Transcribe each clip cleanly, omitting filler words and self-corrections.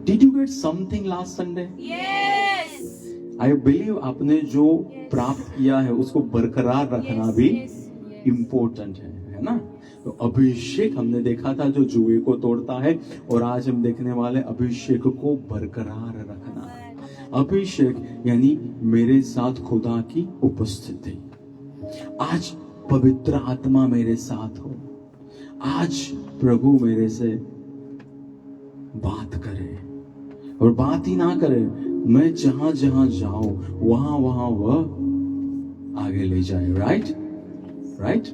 Did you get something last Sunday? Yes. I believe आपने जो प्राप्त किया है उसको बरकरार रखना भी इम्पोर्टेंट है ना? तो अभिषेक हमने देखा था जो जुए को तोड़ता है, और आज हम देखने वाले अभिषेक को बरकरार रखना। अभिषेक यानी मेरे साथ खुदा की उपस्थिति। आज पवित्र आत्मा मेरे साथ हो, आज प्रभु मेरे से बात करे, और बात ही ना करे, मैं जहां जहां जाऊं वहां वहां वह आगे ले जाए। राइट।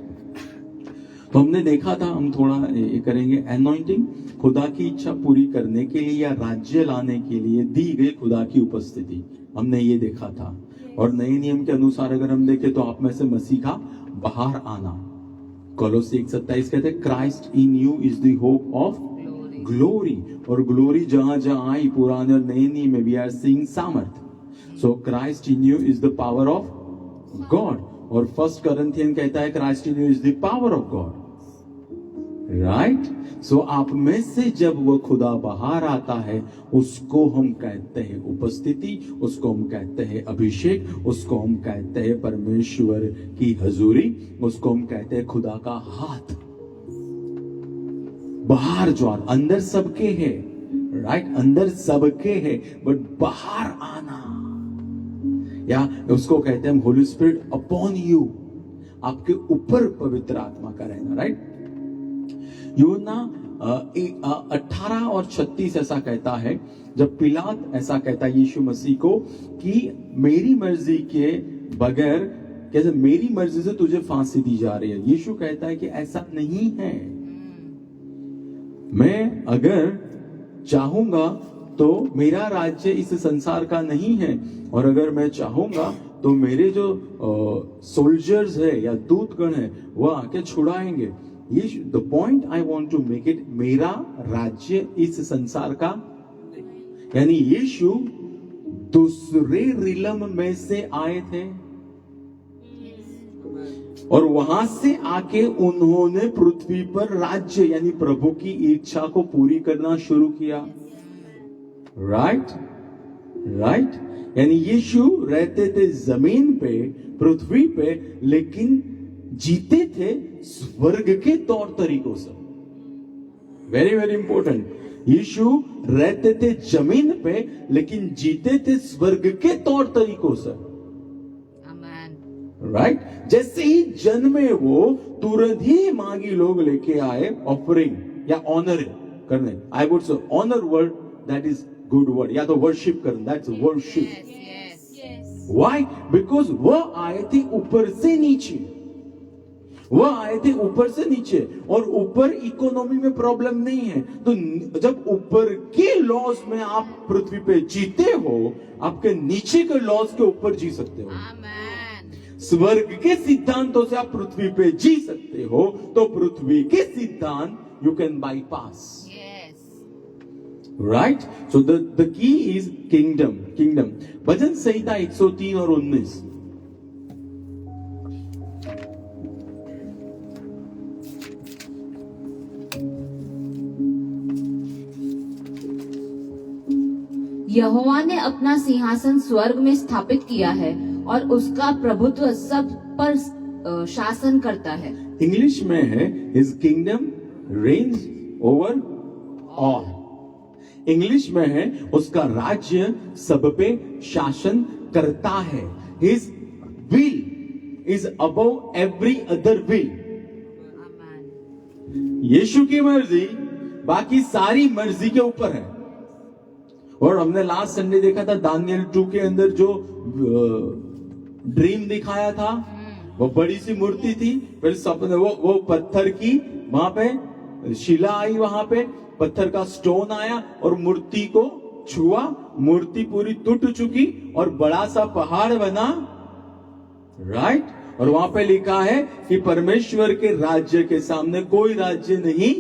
तो हमने देखा था, हम थोड़ा ये करेंगे, एनॉइंटिंग खुदा की इच्छा पूरी करने के लिए या राज्य लाने के लिए दी गई खुदा की उपस्थिति, हमने ये देखा था। और नए नियम के अनुसार अगर हम देखें तो आप में से मसीह का बाहर आना, कोलोसी 1:27 कहते हैं Christ in you is the hope of glory. और ग्लोरी जहां जहां आई पुराने और नए नियम में, वी आर सीइंग सामर्थ। So Christ in you is the power of God. और 1 Corinthians कहता है Christ in you is the power of God. Right. So आप में से जब वो खुदा बाहर आता है उसको हम कहते हैं उपस्थिति, उसको हम कहते हैं अभिषेक, उसको हम कहते हैं परमेश्वर की हजूरी, उसको हम कहते हैं खुदा का हाथ। बाहर जो अंदर सबके है, राइट, अंदर सबके है, बट बाहर आना, या उसको कहते हैं होली स्पिरिट अपॉन यू, आपके ऊपर पवित्र आत्मा का रहना। राइट। यूहन्ना 18 और 36 ऐसा कहता है, जब पिलात ऐसा कहता है यीशु मसीह को कि मेरी मर्जी के बगैर, कैसे मेरी मर्जी से तुझे फांसी दी जा रही है, यीशु कहता है कि ऐसा नहीं है, मैं अगर चाहूंगा तो मेरा राज्य इस संसार का नहीं है, और अगर मैं चाहूंगा तो मेरे जो सोल्जर्स है या दूतगण है वह आके छुड़ाएंगे। The point I want to make it, मेरा राज्य इस संसार का, यानी यीशु दूसरे रिलम में से आए थे और वहां से आके उन्होंने पृथ्वी पर राज्य यानी प्रभु की इच्छा को पूरी करना शुरू किया। राइट। यानी यीशु रहते थे जमीन पे, पृथ्वी पे, लेकिन जीते थे स्वर्ग के तौर तरीकों से। Very very important. यीशु रहते थे जमीन पे लेकिन जीते थे स्वर्ग के तौर तरीकों से। राइट। जैसे ही जन्मे वो तुरंत ही मांगी लोग लेके आए ऑफरिंग या ऑनर करने। I would say honour word, that is good word, या तो वर्शिप करना, दैट्स वर्शिप। व्हाई? बिकॉज वह आए थे ऊपर से नीचे, वह आए थे ऊपर से नीचे, और ऊपर इकोनॉमी में प्रॉब्लम नहीं है। तो जब ऊपर के लॉज में आप पृथ्वी पे जीते हो, आपके नीचे के लॉज के ऊपर जी सकते हो। स्वर्ग के सिद्धांतों से आप पृथ्वी पे जी सकते हो, तो पृथ्वी के सिद्धांत you can bypass. Right. So the key is kingdom. भजन संहिता 103 और 19। यहोवा ने अपना सिंहासन स्वर्ग में स्थापित किया है और उसका प्रभुत्व सब पर शासन करता है। इंग्लिश में है his kingdom reigns over all. English में है उसका राज्य सब पे शासन करता है। His will is above every other will. Yeshu की मर्जी बाकी सारी मर्जी के ऊपर है। और हमने लास्ट संडे देखा था दानियल 2 के अंदर जो ड्रीम दिखाया था, वो बड़ी सी मूर्ति थी, फिर सपने वो पत्थर की, वहां पे शिला आई, वहां पे पत्थर का स्टोन आया और मूर्ति को छुआ, मूर्ति पूरी टूट चुकी और बड़ा सा पहाड़ बना। राइट। और वहां पे लिखा है कि परमेश्वर के राज्य के सामने कोई राज्य नहीं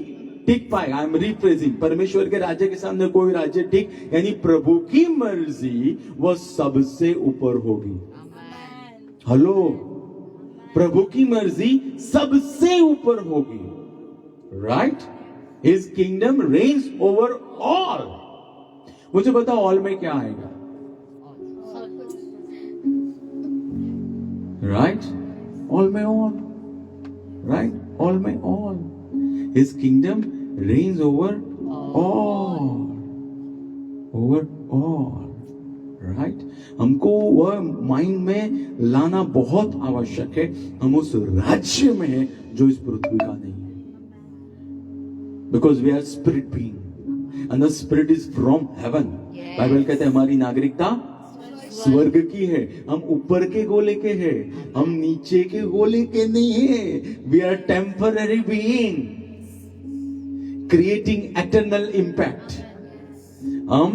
टिक पाएगा। आई एम रिफ्रेजिंग, परमेश्वर के राज्य के सामने कोई राज्य टिक, यानी प्रभु की मर्जी वह सबसे ऊपर होगी। हेलो, प्रभु की मर्जी सबसे ऊपर होगी। Right. His kingdom reigns over all. मुझे बताओ ऑल में क्या आएगा? राइट, ऑल में ऑल, राइट, ऑल में ऑल. His kingdom reigns over all, over all. Right, हमको वह माइंड में लाना बहुत आवश्यक है. हम उस राज्य में हैं जो इस पृथ्वी का नहीं है. Because we are spirit being and the spirit is from heaven. Bible कहते हैं हमारी नागरिकता स्वर्ग की है. हम ऊपर के गोले के हैं, हम नीचे के गोले के नहीं है. We are temporary being creating eternal impact. हम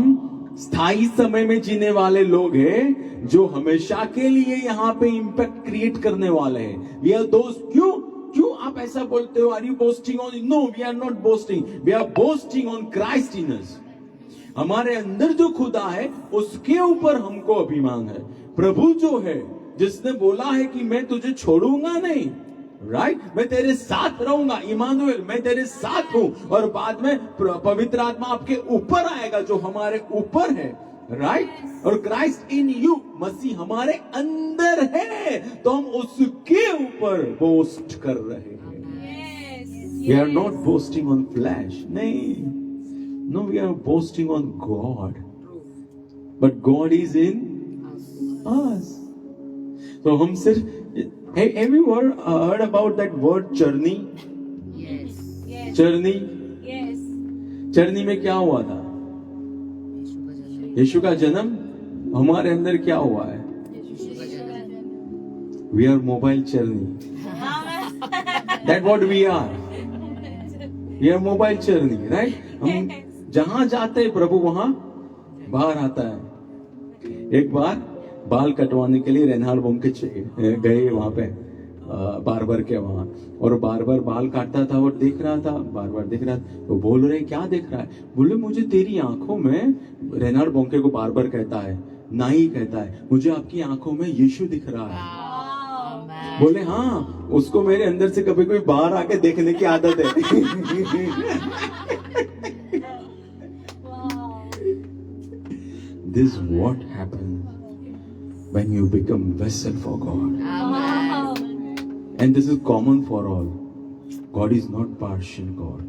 स्थायी समय में जीने वाले लोग हैं जो हमेशा के लिए यहाँ पे इंपैक्ट क्रिएट करने वाले हैं. वी आर दोस्त. क्यों आप ऐसा बोलते हो? Are you boasting on? No, we are not boasting. We are boasting on Christ in us. हमारे अंदर जो खुदा है उसके ऊपर हमको अभिमान है. प्रभु जो है, जिसने बोला है कि मैं तुझे छोड़ूंगा नहीं, राइट, मैं तेरे साथ रहूंगा. इमानुएल, मैं तेरे साथ हूं. और बाद में पवित्र आत्मा आपके ऊपर आएगा जो हमारे ऊपर है, राइट. और क्राइस्ट इन यू, मसीह हमारे अंदर है, तो हम उसके ऊपर बोस्ट कर रहे हैं. We are not boasting on flesh. नहीं, no, we are boasting on God. But God is in us. तो हम सिर्फ, have you heard about that word journey? Yes. Journey. Yes. Journey में क्या हुआ था? यीशु का जन्म. हमारे अंदर क्या हुआ है? We are mobile journey. That what we are. We are mobile journey, right? हम जहां जाते हैं प्रभु वहां बाहर आता है. एक बार बाल कटवाने के लिए रेनहार्ड बोम के गए वहां पे बार्बर के वहां, और बार्बर बाल काटता था और देख रहा था, बार देख रहा था. तो बोल रहे क्या देख रहा है? बोले मुझे तेरी आंखों में, रेनहार्ड बोंके को बार्बर कहता है, नाई कहता है, मुझे आपकी आंखों में यीशु दिख रहा है. बोले हाँ, उसको मेरे अंदर से कभी कोई बाहर आके देखने की आदत है. This what happens when you become vessel for God. Amen. And this is common for all. God is not partial God.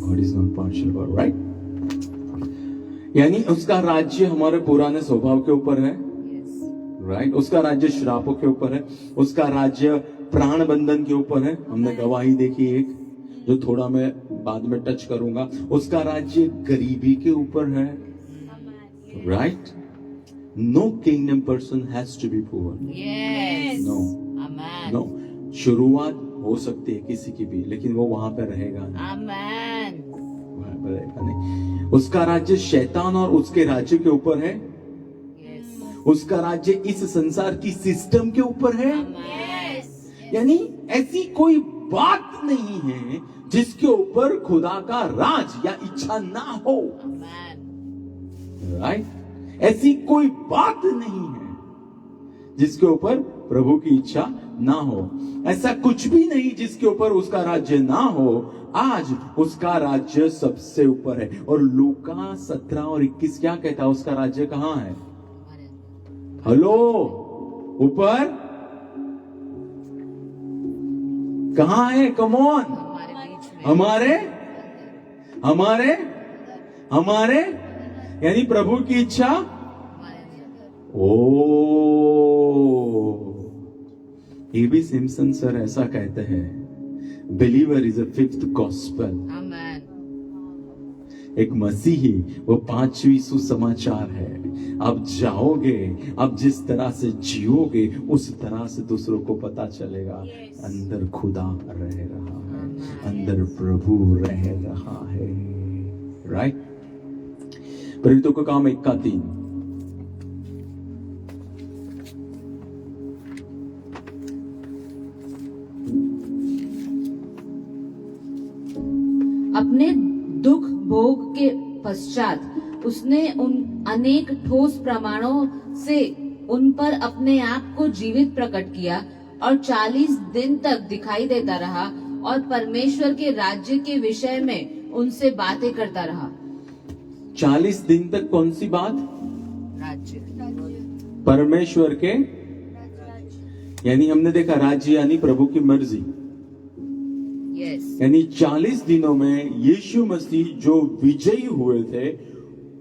God is not partial God, right? यानी उसका राज्य हमारे पुराने स्वभाव के ऊपर है, राइट. उसका राज्य श्रापों के ऊपर है. उसका राज्य प्राण बंधन के ऊपर है. हमने गवाही देखी एक, जो थोड़ा मैं बाद में टच करूंगा. उसका राज्य गरीबी के ऊपर है, right. No kingdom person has to be poor. Yes. No. Amen. No. शुरुआत हो सकती है किसी की भी, लेकिन वो वहां पर रहेगा नहीं. Amen. वहां पर रहेगा नहीं. उसका राज्य शैतान और उसके राज्य के ऊपर है. Yes. उसका राज्य इस संसार की सिस्टम के ऊपर है. Yes. यानी ऐसी कोई बात नहीं है जिसके ऊपर खुदा का राज या इच्छा ना हो, Amen. राइट. ऐसी कोई बात नहीं है जिसके ऊपर प्रभु की इच्छा ना हो. ऐसा कुछ भी नहीं जिसके ऊपर उसका राज्य ना हो. आज उसका राज्य सबसे ऊपर है. और लूका 17 और 21 क्या कहता है? उसका राज्य कहां है? हेलो, ऊपर कहां है? Come on. हमारे बीच में. हमारे हमारे हमारे यानी प्रभु की इच्छा. ओ, एबी सिम्पसन सर ऐसा कहते हैं, believer is a fifth gospel. Amen. एक मसीही वो 5वीं सुसमाचार है. आप जाओगे, आप जिस तरह से जियोगे उस तरह से दूसरों को पता चलेगा अंदर खुदा रह रहा है, अंदर प्रभु रह रहा है, राइट. प्रेरितों का काम 1:3. अपने दुख भोग के पश्चात उसने उन अनेक ठोस प्रमाणों से उन पर अपने आप को जीवित प्रकट किया और 40 दिन तक दिखाई देता रहा और परमेश्वर के राज्य के विषय में उनसे बातें करता रहा. 40 दिन तक कौन सी बात? राज्य। परमेश्वर के, यानी हमने देखा राज्य यानी प्रभु की मर्जी। यस। यानी 40 दिनों में यीशु मसीह जो विजयी हुए थे,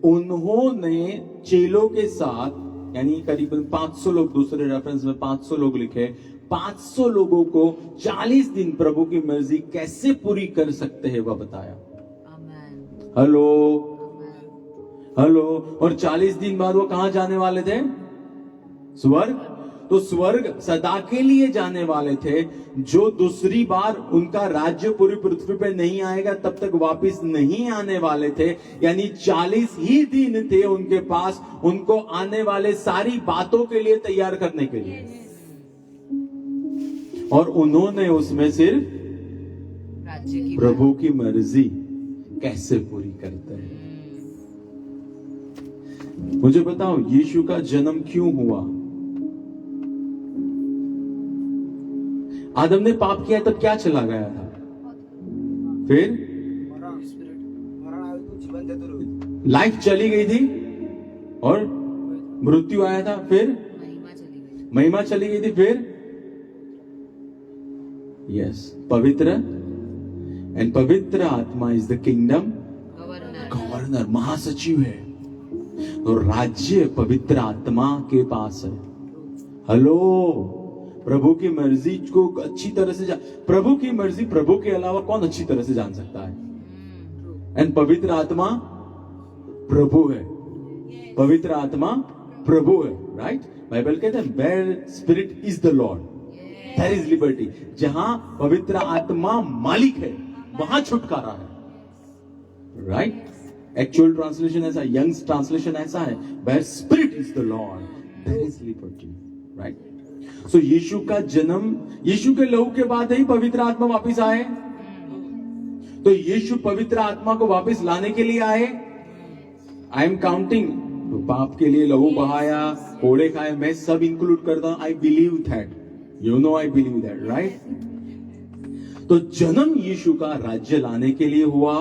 उन्होंने चेलों के साथ, यानी करीबन 500 लोग, दूसरे रेफरेंस में 500 लोग लिखे, 500 लोगों को 40 दिन प्रभु की मर्जी कैसे पूरी कर सकते हैं वह बताया। आमेन। हेलो आमेन। हेलो। और 40 दिन बाद वो कहां जाने वाले थे? स्वर्ग। तो स्वर्ग सदा के लिए जाने वाले थे। जो दूसरी बार उनका राज्य पूरी पृथ्वी पे नहीं आएगा तब तक वापस नहीं आने वाले थे। यानी 40 ही दिन थे उनके पास, उनको आने वाले सारी बातों के लिए तैयार करने के लिए। और उन्होंने उसमें सिर्फ राज्य की प्रभु की मर्जी कैसे पूरी करते हैं। मुझे बताओ, यीशु का जन्म क्यों हुआ? आदम ने पाप किया तब क्या चला गया था? फिर लाइफ चली गई थी और मृत्यु आया था। फिर महिमा चली गई। महिमा चली गई थी। फिर यस, पवित्र, एंड पवित्र आत्मा इज द किंगडम गवर्नर, महासचिव है। तो राज्य पवित्र आत्मा के पास है। हेलो। प्रभु की मर्जी को अच्छी तरह से प्रभु की मर्जी, प्रभु के अलावा कौन अच्छी तरह से जान सकता है? एंड पवित्र आत्मा प्रभु है। पवित्र आत्मा प्रभु है, राइट? बाइबल कहते हैं where spirit is the lord there is liberty. जहां पवित्र आत्मा मालिक है वहां छुटकारा है, राइट? एक्चुअल ट्रांसलेशन ऐसा, यंग्स ट्रांसलेशन ऐसा है, where spirit is the lord there is liberty, right? So Yeshu का जन्म, यीशु के लहू के बाद ही पवित्र आत्मा वापस आए। तो यीशु पवित्र आत्मा को वापस लाने के लिए आए। आई एम काउंटिंग, पाप के लिए लहू बहाया, कोड़े खाए, मैं सब इंक्लूड करता हूं। I believe that, you know I believe that, right? तो जन्म यीशु का राज्य लाने के लिए हुआ।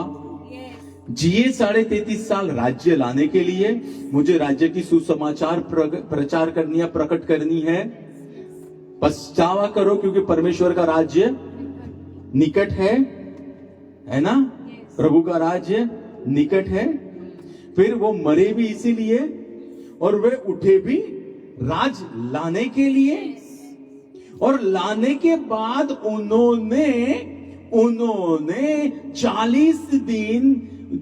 जिए 33.5 साल राज्य लाने के लिए। मुझे राज्य की सुसमाचार प्रचार करनी है, प्रकट करनी है। पछतावा करो क्योंकि परमेश्वर का राज्य निकट है ना? प्रभु का राज्य निकट है। फिर वो मरे भी इसीलिए और वे उठे भी राज लाने के लिए। और लाने के बाद उन्होंने 40 दिन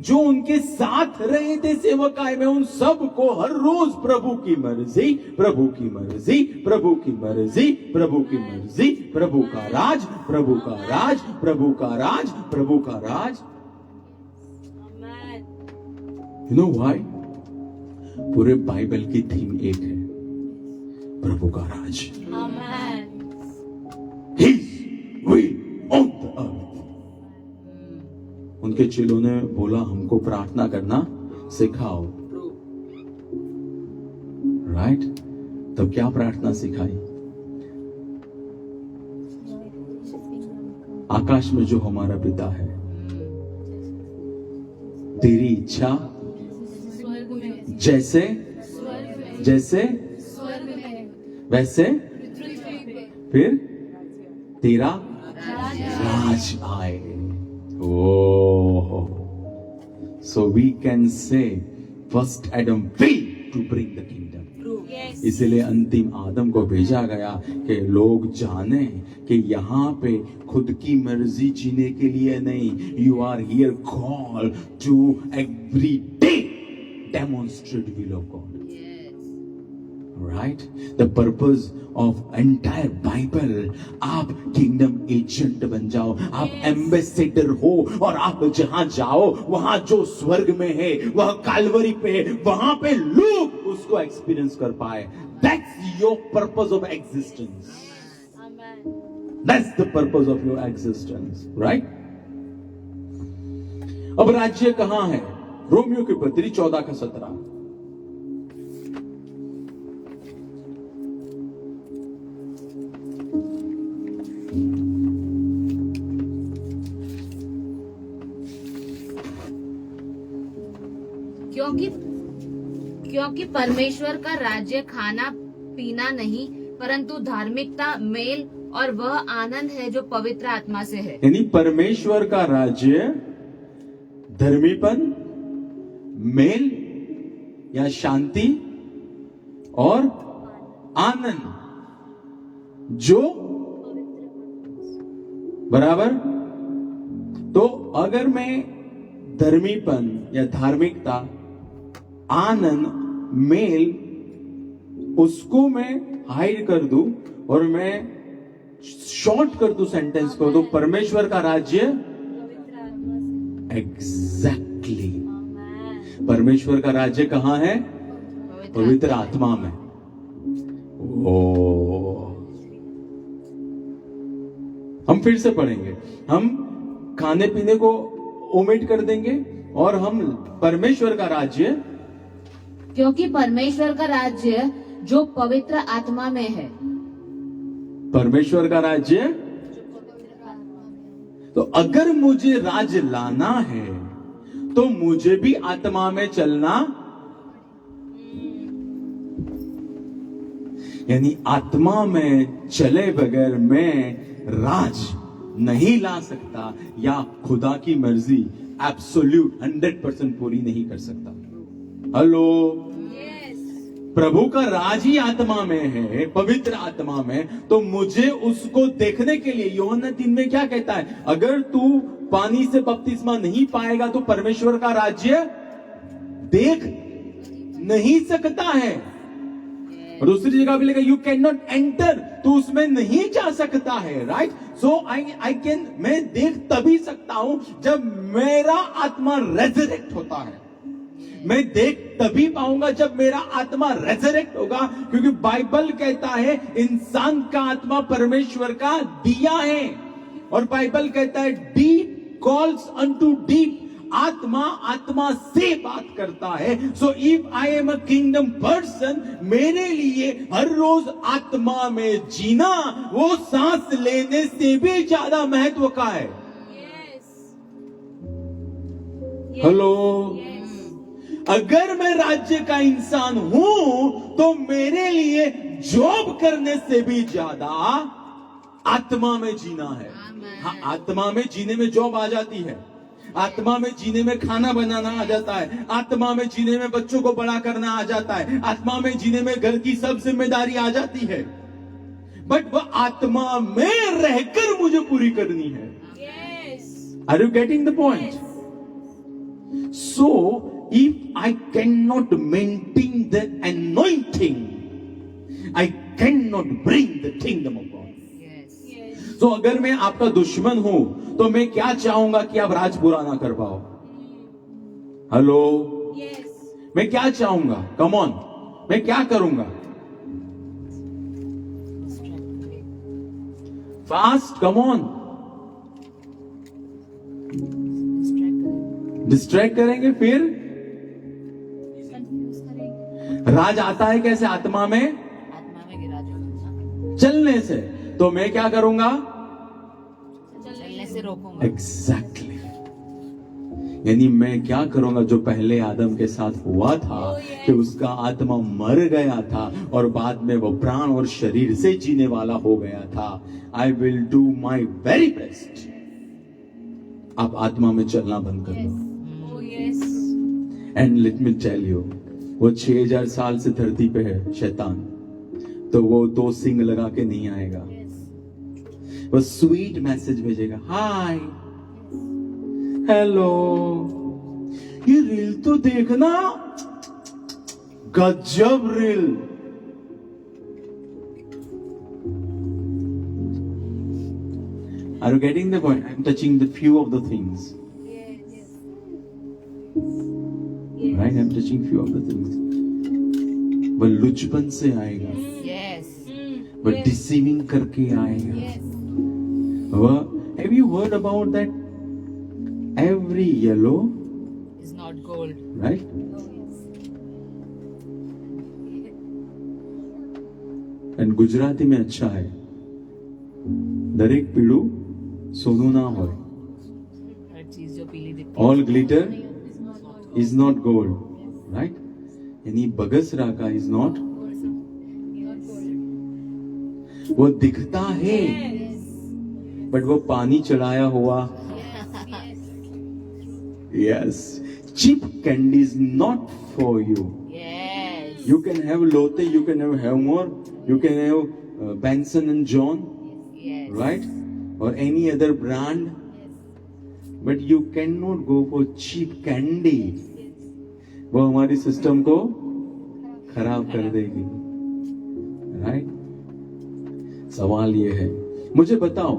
जो उनके साथ रहे थे सेवकाई में, उन सबको हर रोज प्रभु की मर्जी, प्रभु की मर्जी, प्रभु की मर्जी, प्रभु की मर्जी, प्रभु का राज, प्रभु का राज, प्रभु का राज, प्रभु का राज। You know why? पूरे बाइबल की थीम एक है, प्रभु का राज। His will on the earth। उनके चेलों ने बोला हमको प्रार्थना करना सिखाओ, राइट? तब क्या प्रार्थना सिखाई? आकाश में जो हमारा पिता है, तेरी इच्छा जैसे वैसे, फिर तेरा राज आए। Oh, so we can say first Adam failed to bring the kingdom. इसलिए अंतिम आदम को भेजा गया कि लोग जाने कि यहाँ पे खुद की मर्जी जीने के लिए नहीं, you are here called to every day demonstrate will of God. Right? The purpose of entire Bible, आप किंगडम एजेंट बन जाओ, आप एम्बेसडर हो, और आप जहां जाओ वहां जो स्वर्ग में है, वह काल्वरी पे है, वहां पे लोग उसको एक्सपीरियंस कर पाए। That's your purpose of existence. That's the purpose of your existence, right? अब राज्य कहां है? रोमियो की पत्री 14:17। क्योंकि परमेश्वर का राज्य खाना पीना नहीं परंतु धार्मिकता, मेल और वह आनंद है जो पवित्र आत्मा से है। यानी परमेश्वर का राज्य धर्मीपन, मेल या शांति और आनंद जो बराबर। तो अगर मैं धर्मीपन या धार्मिकता, आनंद, मेल उसको मैं हाइड कर दूं और मैं शॉर्ट कर दूं सेंटेंस को, तो परमेश्वर का राज्य एग्जैक्टली परमेश्वर का राज्य कहां है? पवित्र आत्मा में। ओ हम फिर से पढ़ेंगे, हम खाने पीने को ओमिट कर देंगे और हम परमेश्वर का राज्य, क्योंकि परमेश्वर का राज्य जो पवित्र आत्मा में है। परमेश्वर का राज्य, तो अगर मुझे राज लाना है तो मुझे भी आत्मा में चलना, यानी आत्मा में चले बगैर मैं राज नहीं ला सकता या खुदा की मर्जी एब्सोल्यूट 100% पूरी नहीं कर सकता। हेलो, प्रभु का राज ही आत्मा में है, पवित्र आत्मा में, तो मुझे उसको देखने के लिए यूहन्ना 3 में क्या कहता है? अगर तू पानी से बपतिस्मा नहीं पाएगा तो परमेश्वर का राज्य देख नहीं सकता है। और दूसरी जगह भी लिखा यू कैन नॉट एंटर, तो उसमें नहीं जा सकता है। राइट, सो आई कैन, मैं देख तभी सकता हूं जब मेरा आत्मा रेजरेक्ट होता है। मैं देख तभी पाऊंगा जब मेरा आत्मा रेजरेक्ट होगा, क्योंकि बाइबल कहता है इंसान का आत्मा परमेश्वर का दिया है, और बाइबल कहता है डीप कॉल्स अनटू डीप, आत्मा आत्मा से बात करता है। So if I am a kingdom person, मेरे लिए हर रोज आत्मा में जीना वो सांस लेने से भी ज्यादा महत्व का है। हेलो, अगर मैं राज्य का इंसान हूं तो मेरे लिए जॉब करने से भी ज्यादा आत्मा में जीना है। हाँ, आत्मा में जीने में जॉब आ जाती है, आत्मा में जीने में खाना बनाना आ जाता है, आत्मा में जीने में बच्चों को बड़ा करना आ जाता है, आत्मा में जीने में घर की सब जिम्मेदारी आ जाती है, बट वह आत्मा में रहकर मुझे पूरी करनी है। Are you getting the point? So if I cannot maintain the anointing, I cannot bring the kingdom of God. So अगर मैं आपका दुश्मन हूं तो मैं क्या चाहूंगा कि आप राज पूरा ना कर पाओ? हेलो, मैं क्या चाहूंगा? कम ऑन, मैं क्या करूंगा? फास्ट, कम ऑन, डिस्ट्रैक्ट करेंगे, फिर राज आता है कैसे? आत्मा में गिरा चलने से। तो मैं क्या करूंगा? चलने से रोकूंगा। एग्जैक्टली, यानी मैं क्या करूंगा जो पहले आदम के साथ हुआ था, कि उसका आत्मा मर गया था और बाद में वो प्राण और शरीर से जीने वाला हो गया था। I will do my very best. आप आत्मा में चलना बंद कर दो। And let me tell you, वो 6000 साल से धरती पे है शैतान, तो वो 2 सिंग लगा के नहीं आएगा। वो स्वीट मैसेज भेजेगा, हाय, हेलो, ये रील तो देखना, गजब reel. Are you getting the point? I'm touching the few of the things. Right, I'm touching few of the things. वह लुचपन से आएगा, वह डिसीविंग करके आएगा। वह, have you heard about that? Every yellow is not gold. Right? And Gujarati में अच्छा है, दरेक पीड़ू सोनू ना હોય. हर चीज जो पीली दिखती है, All glitter is not gold. Right? यानी बगसरा का इज नॉट, वो दिखता है बट वो पानी चढ़ाया हुआ. Yes, cheap candy is not for you. Yes. You can have Lotte, you can have Helmore, you can have Benson and John, Yes. right? Or any other brand. But you cannot go for cheap candy. वो हमारी system को खराब कर देगी, right? सवाल ये है, मुझे बताओ,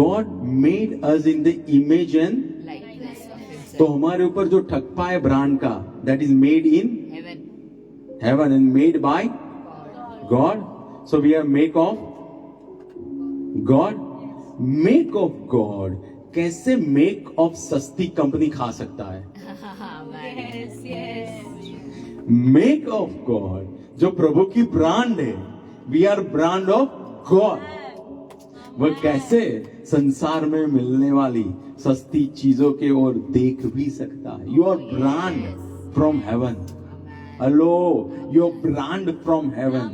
God made us in the image and Like this of himself. तो हमारे ऊपर जो ठप्पा है ब्रांड का, that is made in Heaven. heaven and made by God. So we are make of God. Make of God. कैसे make of सस्ती company खा सकता है? Yes, yes. Make of God, जो प्रभु की ब्रांड है. We are brand of God. वह कैसे संसार में मिलने वाली सस्ती चीजों के ओर देख भी सकता है. You are brand from heaven. Hello, you are brand from heaven.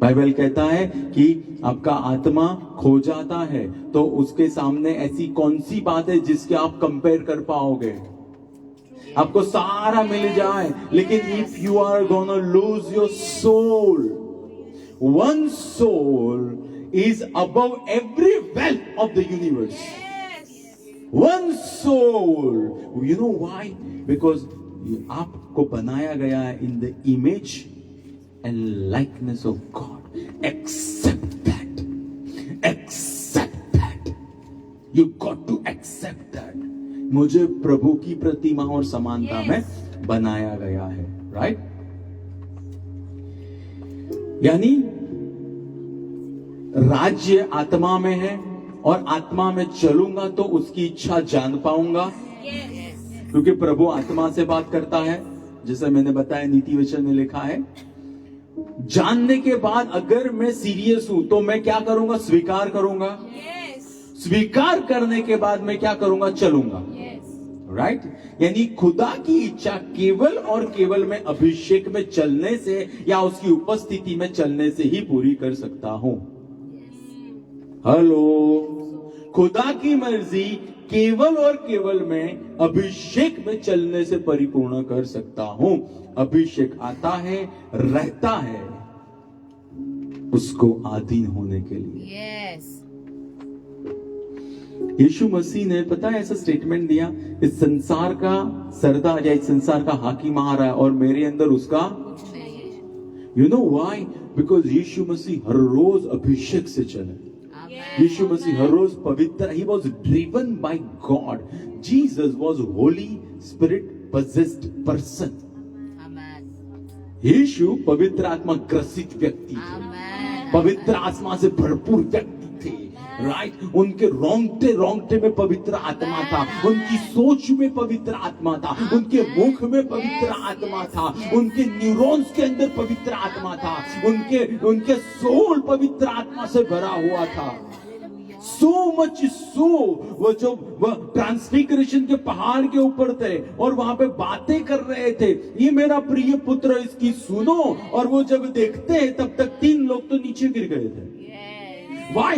Bible कहता है कि आपका आत्मा खो जाता है तो उसके सामने ऐसी कौन सी बात है जिसके आप कंपेयर कर पाओगे? आपको सारा मिल जाए लेकिन if you are gonna lose your soul, one soul is above every wealth of the universe. One soul. You know why? Because आपको बनाया गया है in the image and likeness of God. Accept that. Accept that. You got to accept that. मुझे प्रभु की प्रतिमा और समानता में बनाया गया है, right? यानी राज्य आत्मा में है और आत्मा में चलूंगा तो उसकी इच्छा जान पाऊंगा, क्योंकि प्रभु आत्मा से बात करता है. जैसे मैंने बताया नीति वचन में लिखा है, जानने के बाद अगर मैं सीरियस हूं तो मैं क्या करूंगा? स्वीकार करूंगा. स्वीकार करने के बाद मैं क्या करूंगा? चलूंगा. राइट? यानी खुदा की इच्छा केवल और केवल मैं अभिषेक में चलने से या उसकी उपस्थिति में चलने से ही पूरी कर सकता हूं. हेलो, खुदा की मर्जी केवल और केवल मैं अभिषेक में चलने से परिपूर्ण कर सकता हूं. अभिषेक आता है, रहता है उसको अधीन होने के लिए. Yes. यीशु मसीह ने पता है ऐसा स्टेटमेंट दिया, इस संसार का सरदार या इस संसार का हाकिम आ रहा है और मेरे अंदर उसका. You know why? बिकॉज यीशु मसीह हर रोज अभिषेक से चले. यीशु मसीह हर रोज पवित्र. He was driven by God. Jesus was Holi spirit possessed person. यीशु पवित्र आत्मा ग्रसित व्यक्ति थे, पवित्र आत्मा से भरपूर व्यक्ति थे. राइट? उनके रोंगटे में पवित्र आत्मा था, उनकी सोच में पवित्र आत्मा था, उनके मुख में पवित्र आत्मा था, उनके न्यूरॉन्स के अंदर पवित्र आत्मा था, उनके सोल पवित्र आत्मा से भरा हुआ था. So much so, वो जो ट्रांसफिगरेशन के पहाड़ के ऊपर थे और वहां पे बातें कर रहे थे, ये मेरा प्रिय पुत्र, इसकी सुनो. और वो जब देखते हैं तब तक 3 लोग तो नीचे गिर गए थे. Why?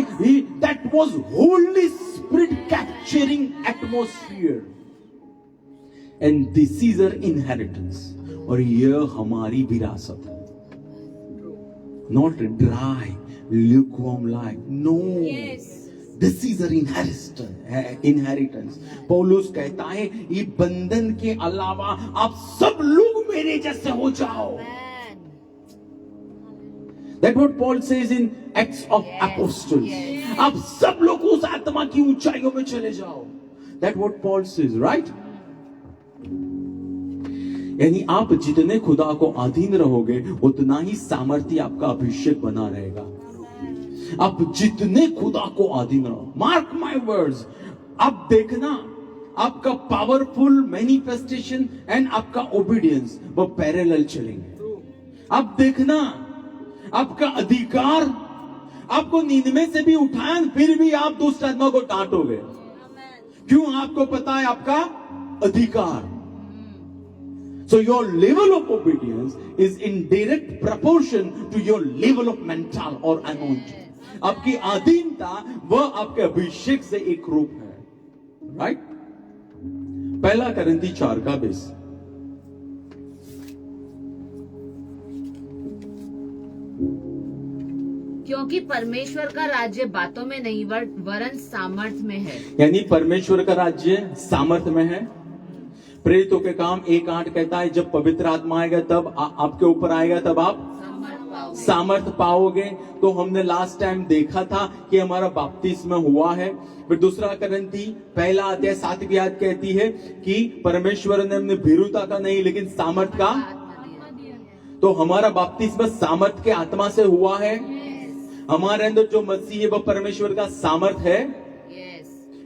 That was Holy Spirit capturing atmosphere. And this is our inheritance. और यह हमारी विरासत है. Not dry, lukewarm life. No. This is our inheritance. पौलुस कहता है, ये बंधन के अलावा आप सब लोग मेरे जैसे हो जाओ. That's what Paul says in Acts of Apostles. आप सब लोग उस आत्मा की ऊंचाइयों में चले जाओ. That's what Paul says, right? यानी आप जितने खुदा को अधीन रहोगे उतना ही सामर्थ्य आपका अभिषेक बना रहेगा. आप जितने खुदा को अधीन रहो, मार्क माय वर्ड्स, आप देखना आपका पावरफुल मैनिफेस्टेशन एंड आपका ओबीडियंस वो पैरेलल चलेंगे. आप देखना आपका अधिकार, आपको नींद में से भी उठाएं फिर भी आप दुष्ट आत्मा को डांटोगे. क्यों? आपको पता है आपका अधिकार. So your level of obedience is in direct proportion to your level of mental or anointing. आपकी अधीनता वह आपके अभिषेक से एक रूप है, राइट? पहला करंती 4:20। क्योंकि परमेश्वर का राज्य बातों में नहीं वरन सामर्थ्य में है। यानी परमेश्वर का राज्य सामर्थ्य में है। प्रेरितों के काम 1:8 कहता है जब पवित्र आत्मा आएगा तब आपके ऊपर आएगा तब आप सामर्थ्य पाओगे। तो हमने लास्ट टाइम देखा था कि हमारा बपतिस्मा हुआ है। फिर दूसरा करंती 1 7 आयत कहती है कि परमेश्वर ने हमने भीरुता का नहीं लेकिन सामर्थ का। तो हमारा बपतिस्मा सामर्थ के आत्मा से हुआ है। हमारे अंदर जो मसीह है वह परमेश्वर का सामर्थ है।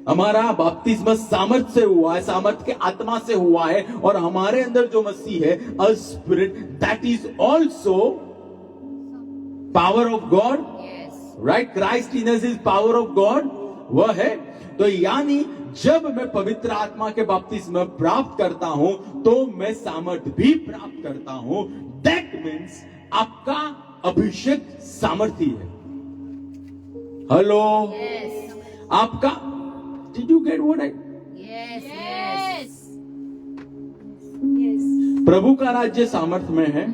हमारा बपतिस्मा सामर्थ से हुआ है, सामर्थ के आत्मा से हुआ है। और हमारे अंदर जो मसीह है a spirit that is also power of God, right? Christ in us is power of God, वह है। तो यानी जब मैं पवित्र आत्मा के बपतिस्मा प्राप्त करता हूं तो मैं सामर्थ भी प्राप्त करता हूं। दैट मीन्स आपका अभिषेक सामर्थी है। हेलो, आपका did you get what I? Yes. प्रभु का राज्य सामर्थ्य में है।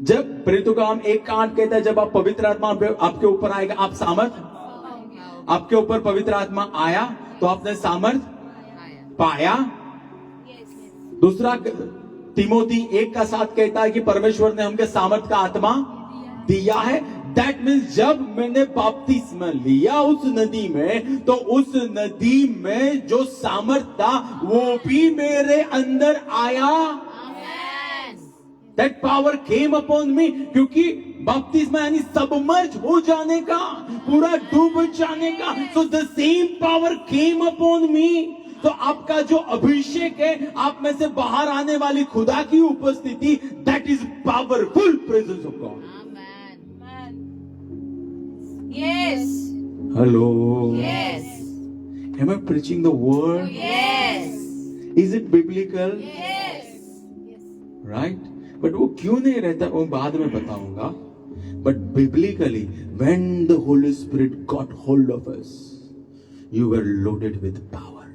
जब प्रेरितों का काम 1:8 कहता है जब आप पवित्र आत्मा आपके ऊपर आएगा आप सामर्थ, आपके ऊपर पवित्र आत्मा आया तो आपने सामर्थ पाया। दूसरा तिमोथी 1:7 कहता है कि परमेश्वर ने हमके सामर्थ का आत्मा दिया है। दैट मीन्स जब मैंने बपतिस्मा लिया उस नदी में तो उस नदी में जो सामर्थ था वो भी मेरे अंदर आया। दैट पावर केम अपॉन मी, क्योंकि बपतिस्मा यानी सबमर्ज हो जाने का, पूरा डूब जाने का। So the same power came upon मी। तो आपका जो अभिषेक है, आप में से बाहर आने वाली खुदा की उपस्थिति, that is powerful presence of God. Yes. Hello. Yes. Am I preaching the word? Yes. Is it biblical? Yes. Right? But वो क्यों नहीं रहता वो बाद में बताऊंगा। But biblically, when the Holy Spirit got hold of us, you were loaded with power.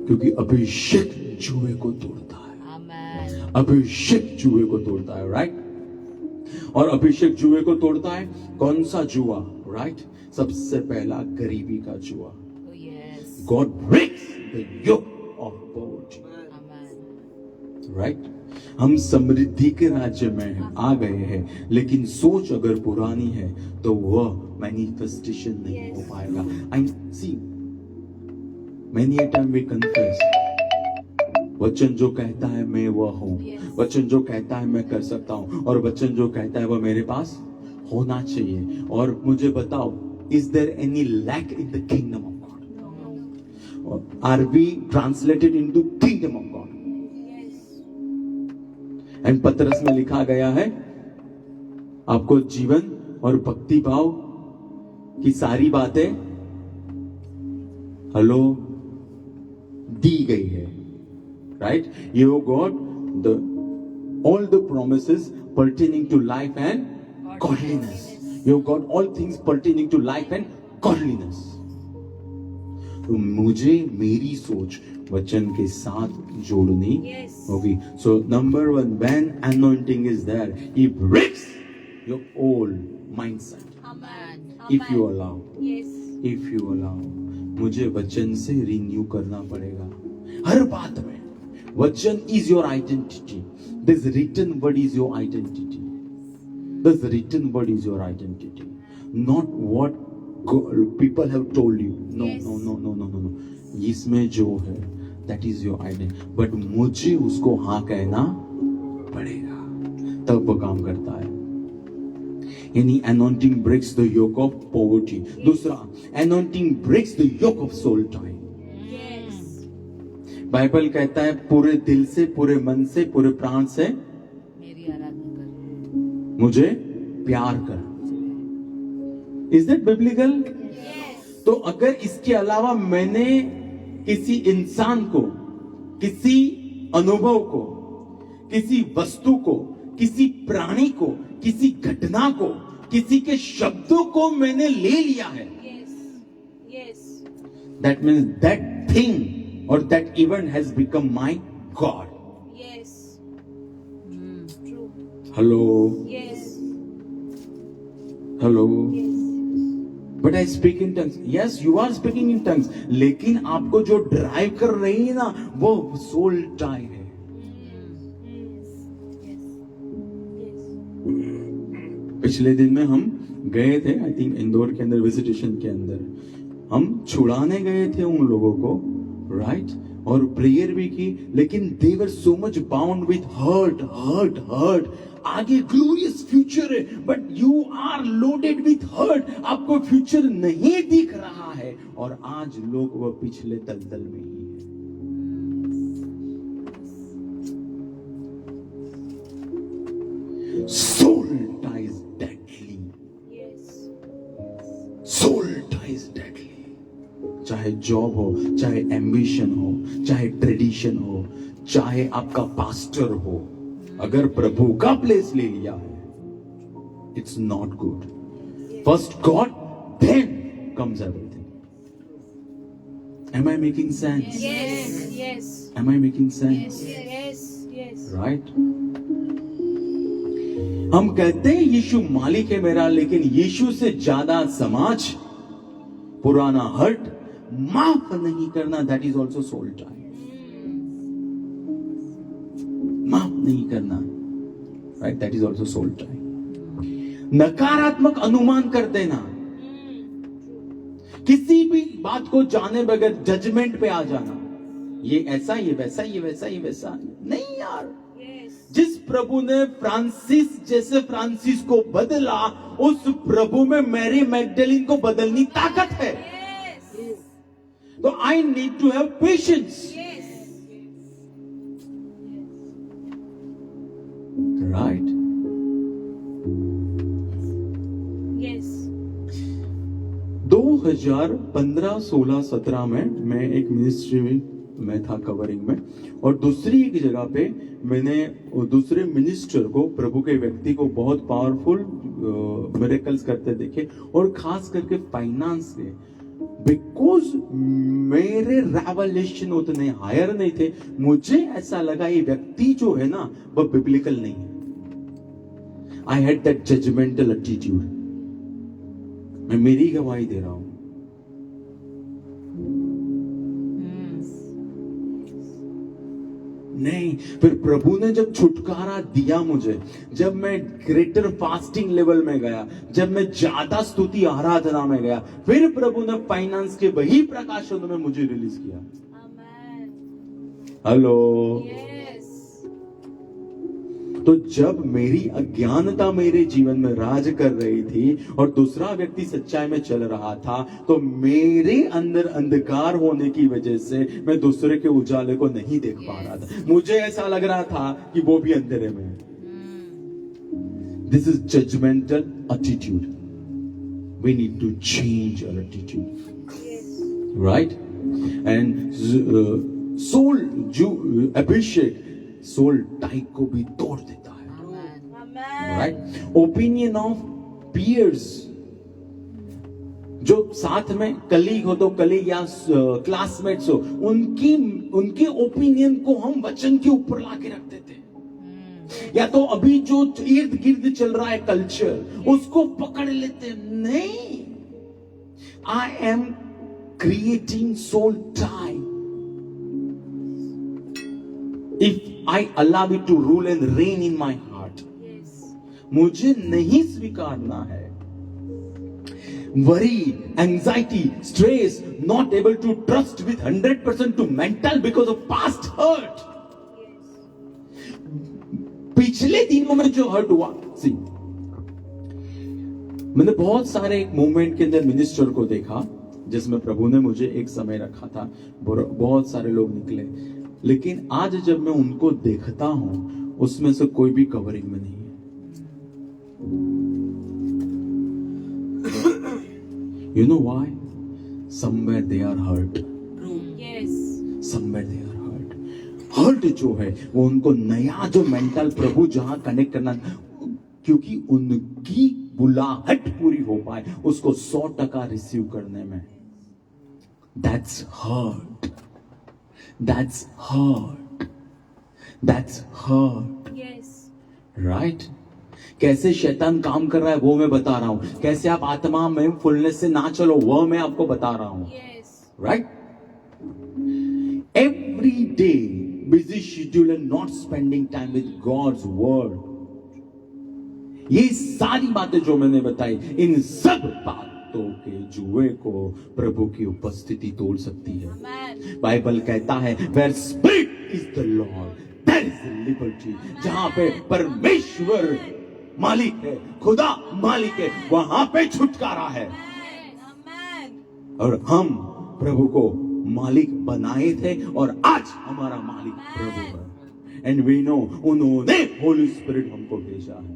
क्योंकि अभिषेक जुए को तोड़ता है। अभिषेक जुए को तोड़ता है, राइट? और अभिषेक जुए को तोड़ता है। कौन सा जुआ? राइट? सबसे पहला गरीबी का जुआ। God breaks the yoke of poverty, right? हम समृद्धि के राज्य में आ गए हैं, लेकिन सोच अगर पुरानी है तो वह मैनिफेस्टेशन नहीं हो पाएगा। I see many a time we confess, वचन जो कहता है मैं वह हूं, वचन जो कहता है मैं कर सकता हूं, और वचन जो कहता है वह मेरे पास होना चाहिए। और मुझे बताओ, is there any lack in the kingdom of God? Are we translated into kingdom of God? And पतरस में लिखा गया है आपको जीवन और भक्ति भाव की सारी बातें, हेलो, दी गई है, right? You have got all the promises pertaining to life and godliness. You have got all things pertaining to life and godliness. तो मुझे मेरी सोच वचन के साथ जोड़नी होगी। So number one, when anointing is there, he breaks your old mindset. If you allow, if you allow, मुझे वचन से रिन्यू करना पड़ेगा हर बात में। वचन is your identity. This written word is your identity. This written word is your identity. Not what people have told you. No, no, no, no, no, no, no. इसमें जो है, that is your identity. But मुझे उसको हाँ कहना पड़ेगा, तब वो काम करता है। यानी anointing breaks the yoke of poverty. दूसरा, anointing breaks the yoke of soul tie. Bible कहता है पूरे दिल से, पूरे मन से, पूरे प्राण से मेरी आराधना कर, मुझे प्यार कर। Is that biblical? तो अगर इसके अलावा मैंने किसी इंसान को, किसी अनुभव को, किसी वस्तु को, किसी प्राणी को, किसी घटना को, किसी के शब्दों को मैंने ले लिया है, that means that thing or that event has become my God. Hello. Hello. But I speak in tongues. Yes, you are speaking in tongues. लेकिन आपको जो ड्राइव कर रही है ना, वो सोल टाई है. पिछले दिन में हम गए थे, आई थिंक इंदौर के अंदर, विजिटेशन के अंदर हम छुड़ाने गए थे उन लोगों को, राइट, और प्रेयर भी की, लेकिन they were so much bound with hurt. आगे ग्लोरियस फ्यूचर है, but you are loaded with hurt. आपको फ्यूचर नहीं दिख रहा है, और आज लोग वह पिछले दलदल में ही है. Soul ties deadly. Soul ties deadly. चाहे जॉब हो, चाहे एम्बिशन हो, चाहे ट्रेडिशन हो, चाहे आपका पास्टर हो, अगर प्रभु का प्लेस ले लिया है, it's not good. First God, then comes everything. Am I making sense? Yes. Am I making sense? Yes. Right? हम कहते हैं यीशु मालिक है मेरा, लेकिन यीशु से ज्यादा समाज, पुराना हर्ट माफ नहीं करना, that is also soul time. माफ नहीं करना, right, that is also soul time. नकारात्मक अनुमान कर देना, किसी भी बात को जाने बगैर जजमेंट पे आ जाना, ये ऐसा, ये वैसा, ये वैसा, ये वैसा. नहीं यार, जिस प्रभु ने फ्रांसिस जैसे फ्रांसिस को बदला, उस प्रभु में मैरी मैगडलीन को बदलनी ताकत है. तो I need to have patience. Right. 2015, 16, 17 में मैं एक मिनिस्ट्री में था, कवरिंग में, और दूसरी एक जगह पे मैंने दूसरे मिनिस्टर को, प्रभु के व्यक्ति को बहुत पावरफुल मिरेकल्स करते देखे, और खास करके फाइनेंस के. बिकॉज मेरे रेवलेशन उतने हायर नहीं थे, मुझे ऐसा लगा ये व्यक्ति जो है ना, वह बिब्लिकल नहीं है. I had that judgmental attitude. मैं मेरी गवाही दे रहा हूं. नहीं, फिर प्रभु ने जब छुटकारा दिया मुझे, जब मैं ग्रेटर फास्टिंग लेवल में गया, जब मैं ज्यादा स्तुति आराधना में गया, फिर प्रभु ने फाइनेंस के वही प्रकाशन में मुझे रिलीज किया. हेलो. तो जब मेरी अज्ञानता मेरे जीवन में राज कर रही थी और दूसरा व्यक्ति सच्चाई में चल रहा था, तो मेरे अंदर अंधकार होने की वजह से मैं दूसरे के उजाले को नहीं देख पा रहा था. मुझे ऐसा लग रहा था कि वो भी अंधेरे में है. This is judgmental attitude. We need to change our attitude, right. And soul जो अभिषेक सोल टाइप को भी तोड़ देता है, राइट. ओपिनियन ऑफ पीयर्स, जो साथ में कलीग हो, तो कलीग या क्लासमेट्स हो, उनके ओपिनियन को हम वचन के ऊपर लाके रख देते हैं. या तो अभी जो इर्द गिर्द चल रहा है कल्चर, उसको पकड़ लेते हैं. नहीं, I am creating soul type. If I allow it to rule and reign in my heart, मुझे नहीं स्वीकारना है. Worry, anxiety, stress, not able to trust with 100% to mental because of past hurt. पिछले दिनों में जो हर्ट हुआ, सी, मैंने बहुत सारे एक मूवमेंट के अंदर मिनिस्टर को देखा, जिसमें प्रभु ने मुझे एक समय रखा था. बहुत सारे लोग निकले, लेकिन आज जब मैं उनको देखता हूं, उसमें से कोई भी कवरिंग में नहीं है. You know why? Somewhere they are hurt. Somewhere they are hurt. Hurt जो है वो उनको नया जो मेंटल प्रभु जहां कनेक्ट करना, क्योंकि उनकी बुलाहट पूरी हो पाए उसको 100% रिसीव करने में। That's hurt, that's hurt, that's hurt, Yes. Right. कैसे शैतान काम कर रहा है वो मैं बता रहा हूं, कैसे आप आत्मा में फुलनेस से ना चलो वो मैं आपको बता रहा हूं, Yes. Right. Every day busy schedule and not spending time with God's word, ये सारी बातें जो मैंने बताई, इन सब बातों के जुए को प्रभु की उपस्थिति तोड़ सकती है। Amen. बाइबल कहता है where spirit is the lord there is liberty, जहां पे परमेश्वर मालिक है, खुदा मालिक है, वहां पे छुटकारा है। Amen. और हम प्रभु को मालिक बनाए थे और आज हमारा मालिक प्रभु है। एंड वी नो उन्होंने होली स्पिरिट हमको भेजा है,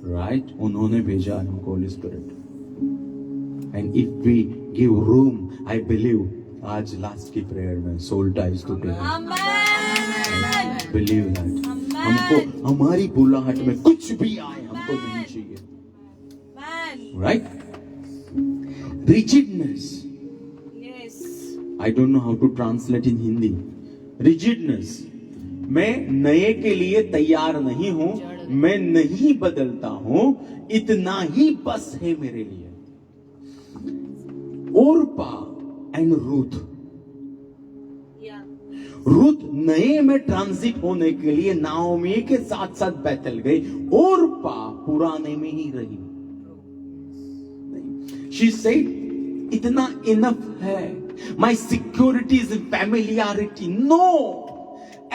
राइट, उन्होंने भेजा है हमको holy spirit. And if we give room, I believe आज लास्ट की प्रेयर में soul ties to pray, Amen. Believe that हमको हमारी बुलाहट में कुछ भी आए हमको नहीं चाहिए, Amen. Right. Rigidness, Yes. I don't know how to translate in Hindi. Rigidness, मैं नए के लिए तैयार नहीं हूं, मैं नहीं बदलता हूं, इतना ही बस है मेरे लिए। Orpa and Ruth, Yeah. Ruth नए में ट्रांजिट होने के लिए नाओमी के साथ साथ बैतल गई, ओरपा पुराने में ही रही। शी सेड इतना इनफ है, my security is familiarity. No,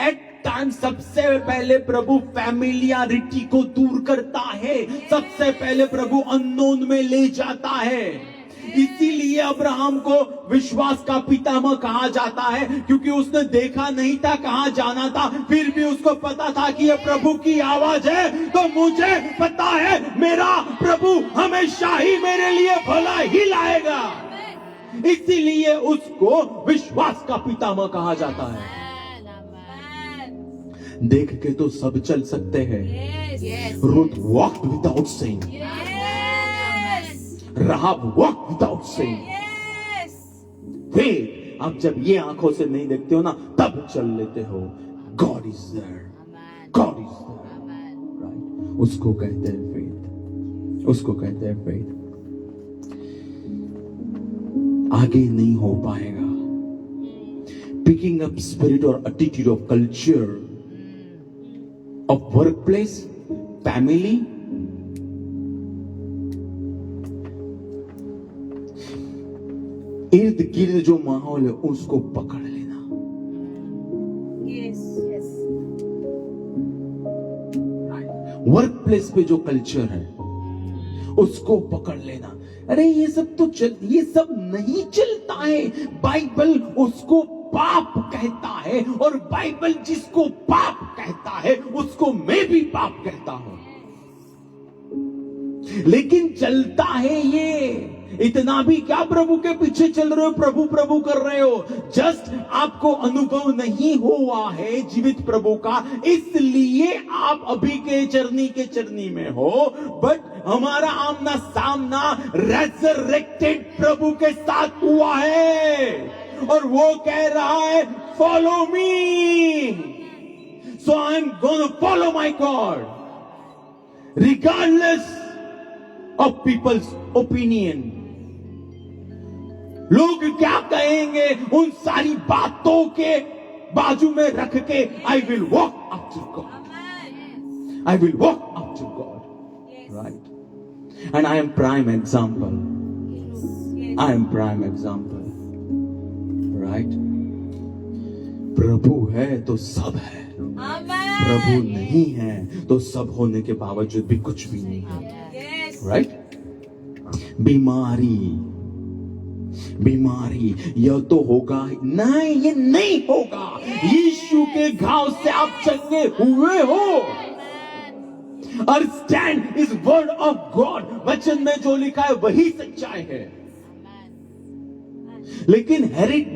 at time सबसे पहले प्रभु फैमिलियरिटी को दूर करता है, सबसे पहले प्रभु अननोन में ले जाता है। इसीलिए अब्राहम को विश्वास का पितामह कहा जाता है, क्योंकि उसने देखा नहीं था, कहां जाना था, फिर भी उसको पता था कि यह प्रभु की आवाज है, तो मुझे पता है मेरा प्रभु हमेशा ही मेरे लिए भला ही लाएगा। इसीलिए उसको विश्वास का पितामह कहा जाता है। Amen. देख के तो सब चल सकते हैं। Yes. Yes. Ruth walked without saying, Yes. Rahab walked without saying. Yes. Faith, आप जब ये आंखों से नहीं देखते हो ना, तब चल लेते हो। God is there, God is there, right. उसको कहते हैं फेथ, उसको कहते हैं फेथ। आगे नहीं हो पाएगा। पिकिंग अप स्पिरिट और attitude of culture of work place, family, इर्द गिर्द जो माहौल है उसको पकड़ लेना। Yes. Yes. वर्क प्लेस पे जो कल्चर है उसको पकड़ लेना। अरे ये सब तो ये सब नहीं चलता है, बाइबल उसको पाप कहता है, और बाइबल जिसको पाप कहता है उसको मैं भी पाप कहता हूं, लेकिन चलता है ये। इतना भी क्या प्रभु के पीछे चल रहे हो, प्रभु प्रभु कर रहे हो, जस्ट आपको अनुभव नहीं हुआ है जीवित प्रभु का, इसलिए आप अभी के चरनी में हो। बट हमारा आमना सामना रेजरेक्टेड प्रभु के साथ हुआ है, और वो कह रहा है follow me, so I am gonna follow my God regardless of peoples opinion. लोग क्या कहेंगे उन सारी बातों के बाजू में रख के, I will walk after God, I will walk after God, right. And I am prime example, I am prime example, right. प्रभु है तो सब है, प्रभु नहीं है तो सब होने के बावजूद भी कुछ भी नहीं है, Yes. राइट। बीमारी यह तो होगा नहीं, ये नहीं होगा। यीशु के घाव से आप चंगे हुए हो, और stand is word of God, वचन में जो लिखा है वही सच्चाई है। लेकिन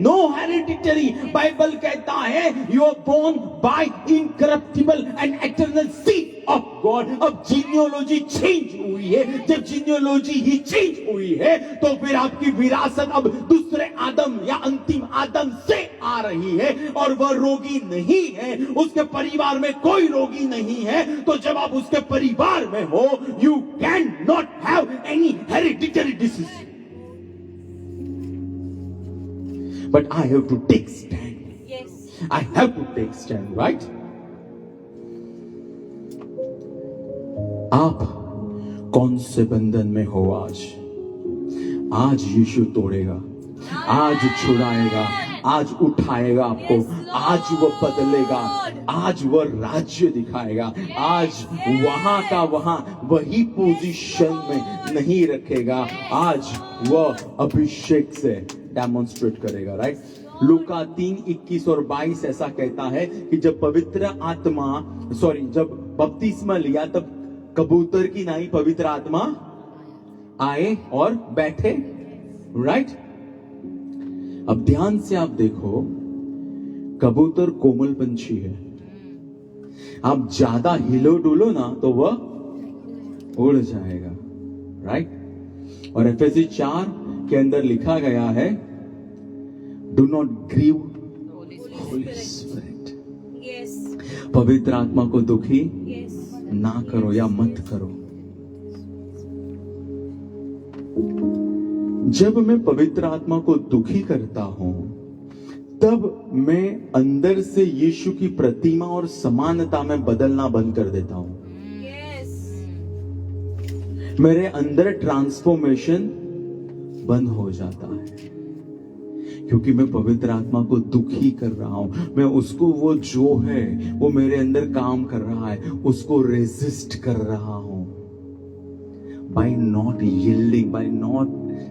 नो हेरिडिटरी, बाइबल कहता है you are born by incorruptible and eternal seed of God. अब जीनियोलॉजी चेंज हुई है, जब जीनियोलॉजी ही चेंज हुई है तो फिर आपकी विरासत अब दूसरे आदम या अंतिम आदम से आ रही है, और वह रोगी नहीं है, उसके परिवार में कोई रोगी नहीं है। तो जब आप उसके परिवार में हो, you can not have any hereditary disease. But I have to take stand. Yes. I have to take stand, right? आप कौन से बंधन में हो आज? आज यीशु तोड़ेगा, आज छुड़ाएगा, आज उठाएगा आपको, आज वो बदलेगा, आज वो राज्य दिखाएगा, आज वहां का वहां वही पोजीशन में नहीं रखेगा, आज वो अभिषेक से डेमोन्स्ट्रेट करेगा, राइट। लूका 3:21 और 22 ऐसा कहता है कि जब जब बपतिस्मा लिया तब कबूतर की नाई पवित्र आत्मा आए और बैठे, राइट। अब ध्यान से आप देखो, कबूतर कोमल पंछी है, आप ज्यादा हिलो डुलो ना तो वह उड़ जाएगा, राइट। और एफएससी 4 के अंदर लिखा गया है, do not grieve holy spirit. Yes. पवित्र आत्मा को दुखी Yes. ना करो या मत करो। जब मैं पवित्र आत्मा को दुखी करता हूं, तब मैं अंदर से यीशु की प्रतिमा और समानता में बदलना बंद कर देता हूं। Yes. मेरे अंदर ट्रांसफॉर्मेशन बंद हो जाता है, क्योंकि मैं पवित्र आत्मा को दुखी कर रहा हूं। मैं उसको, वो जो है वो मेरे अंदर काम कर रहा है, उसको रेजिस्ट कर रहा हूं, by not yielding, by not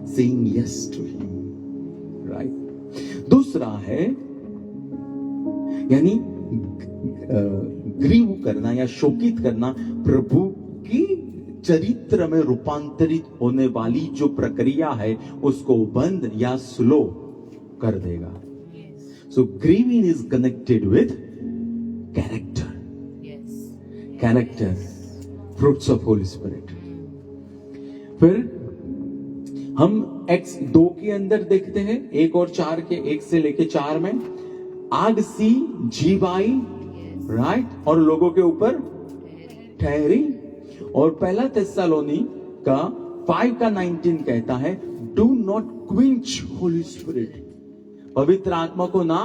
saying yes to him, right. दूसरा है यानी ग्रीव करना या शोकित करना, प्रभु की चरित्र में रूपांतरित होने वाली जो प्रक्रिया है उसको बंद या स्लो कर देगा। So grieving is connected with character, character, fruits of holy spirit. फिर हम एक्स 2 के अंदर देखते हैं, 1 और 4 के 1 से लेके 4 में आग सी जीव आई, राइट, और लोगों के ऊपर ठहरी। और पहला थिस्सलुनी का 5 का 19 कहता है, डू नॉट क्विंच होली स्पिरिट, पवित्र आत्मा को ना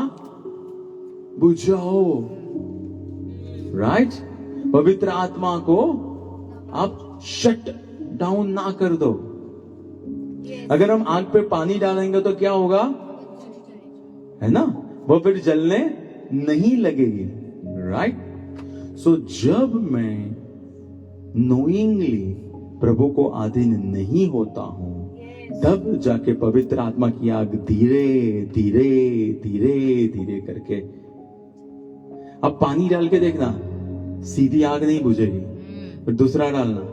बुझाओ, राइट। पवित्र आत्मा को आप शट डाउन ना कर दो। अगर हम आग पे पानी डालेंगे तो क्या होगा, है ना, वो फिर जलने नहीं लगेगी, राइट। सो जब मैं नोइंगली प्रभु को अधीन नहीं होता हूं, तब जाके पवित्र आत्मा की आग धीरे धीरे धीरे धीरे करके, अब पानी डाल के देखना, सीधी आग नहीं बुझेगी, फिर दूसरा डालना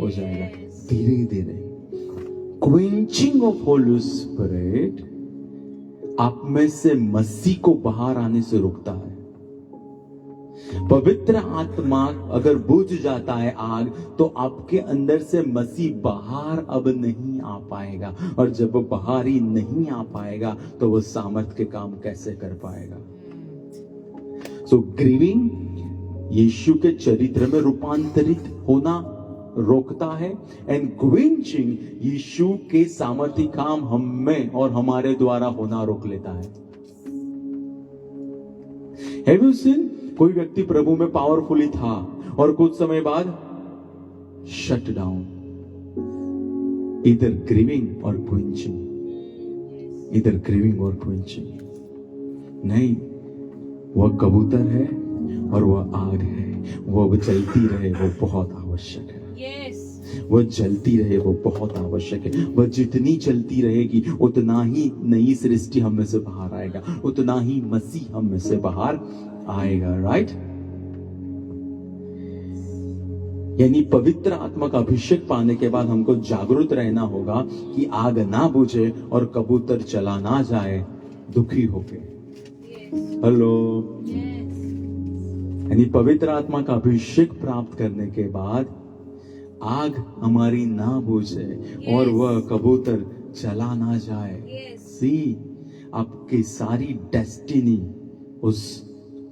हो जाएगा धीरे धीरे। क्वेंचिंग ऑफ होली स्पिरिट आप में से मसीह को बाहर आने से रुकता है। पवित्र आत्मा अगर बुझ जाता है आग, तो आपके अंदर से मसीह बाहर अब नहीं आ पाएगा, और जब वो बाहर ही नहीं आ पाएगा तो वो सामर्थ के काम कैसे कर पाएगा। सो ग्रीविंग यीशु के चरित्र में रूपांतरित होना रोकता है, एंड क्वेंचिंग यीशु के सामर्थी काम हम में और हमारे द्वारा होना रोक लेता है। हैव यू सीन, कोई व्यक्ति प्रभु में पावरफुली था और कुछ समय बाद शट डाउन, इधर ग्रीविंग और क्वेंचिंग, इधर ग्रीविंग और क्वेंचिंग नहीं। वह कबूतर है और वह आग है, वह जलती रहे, वो बहुत आवश्यक है। वह जलती रहे, वो बहुत आवश्यक है। वह जितनी जलती रहेगी उतना ही नई सृष्टि हम में से बाहर आएगा, उतना ही मसीह हम में से बाहर आएगा, राइट। यानी पवित्र आत्मा का अभिषेक पाने के बाद हमको जागरूक रहना होगा कि आग ना बुझे और कबूतर चला ना जाए दुखी होके। हेलो। यानी पवित्र आत्मा का अभिषेक प्राप्त करने के बाद आग हमारी ना बुझे और वह कबूतर चला ना जाए। सी, आपकी सारी डेस्टिनी उस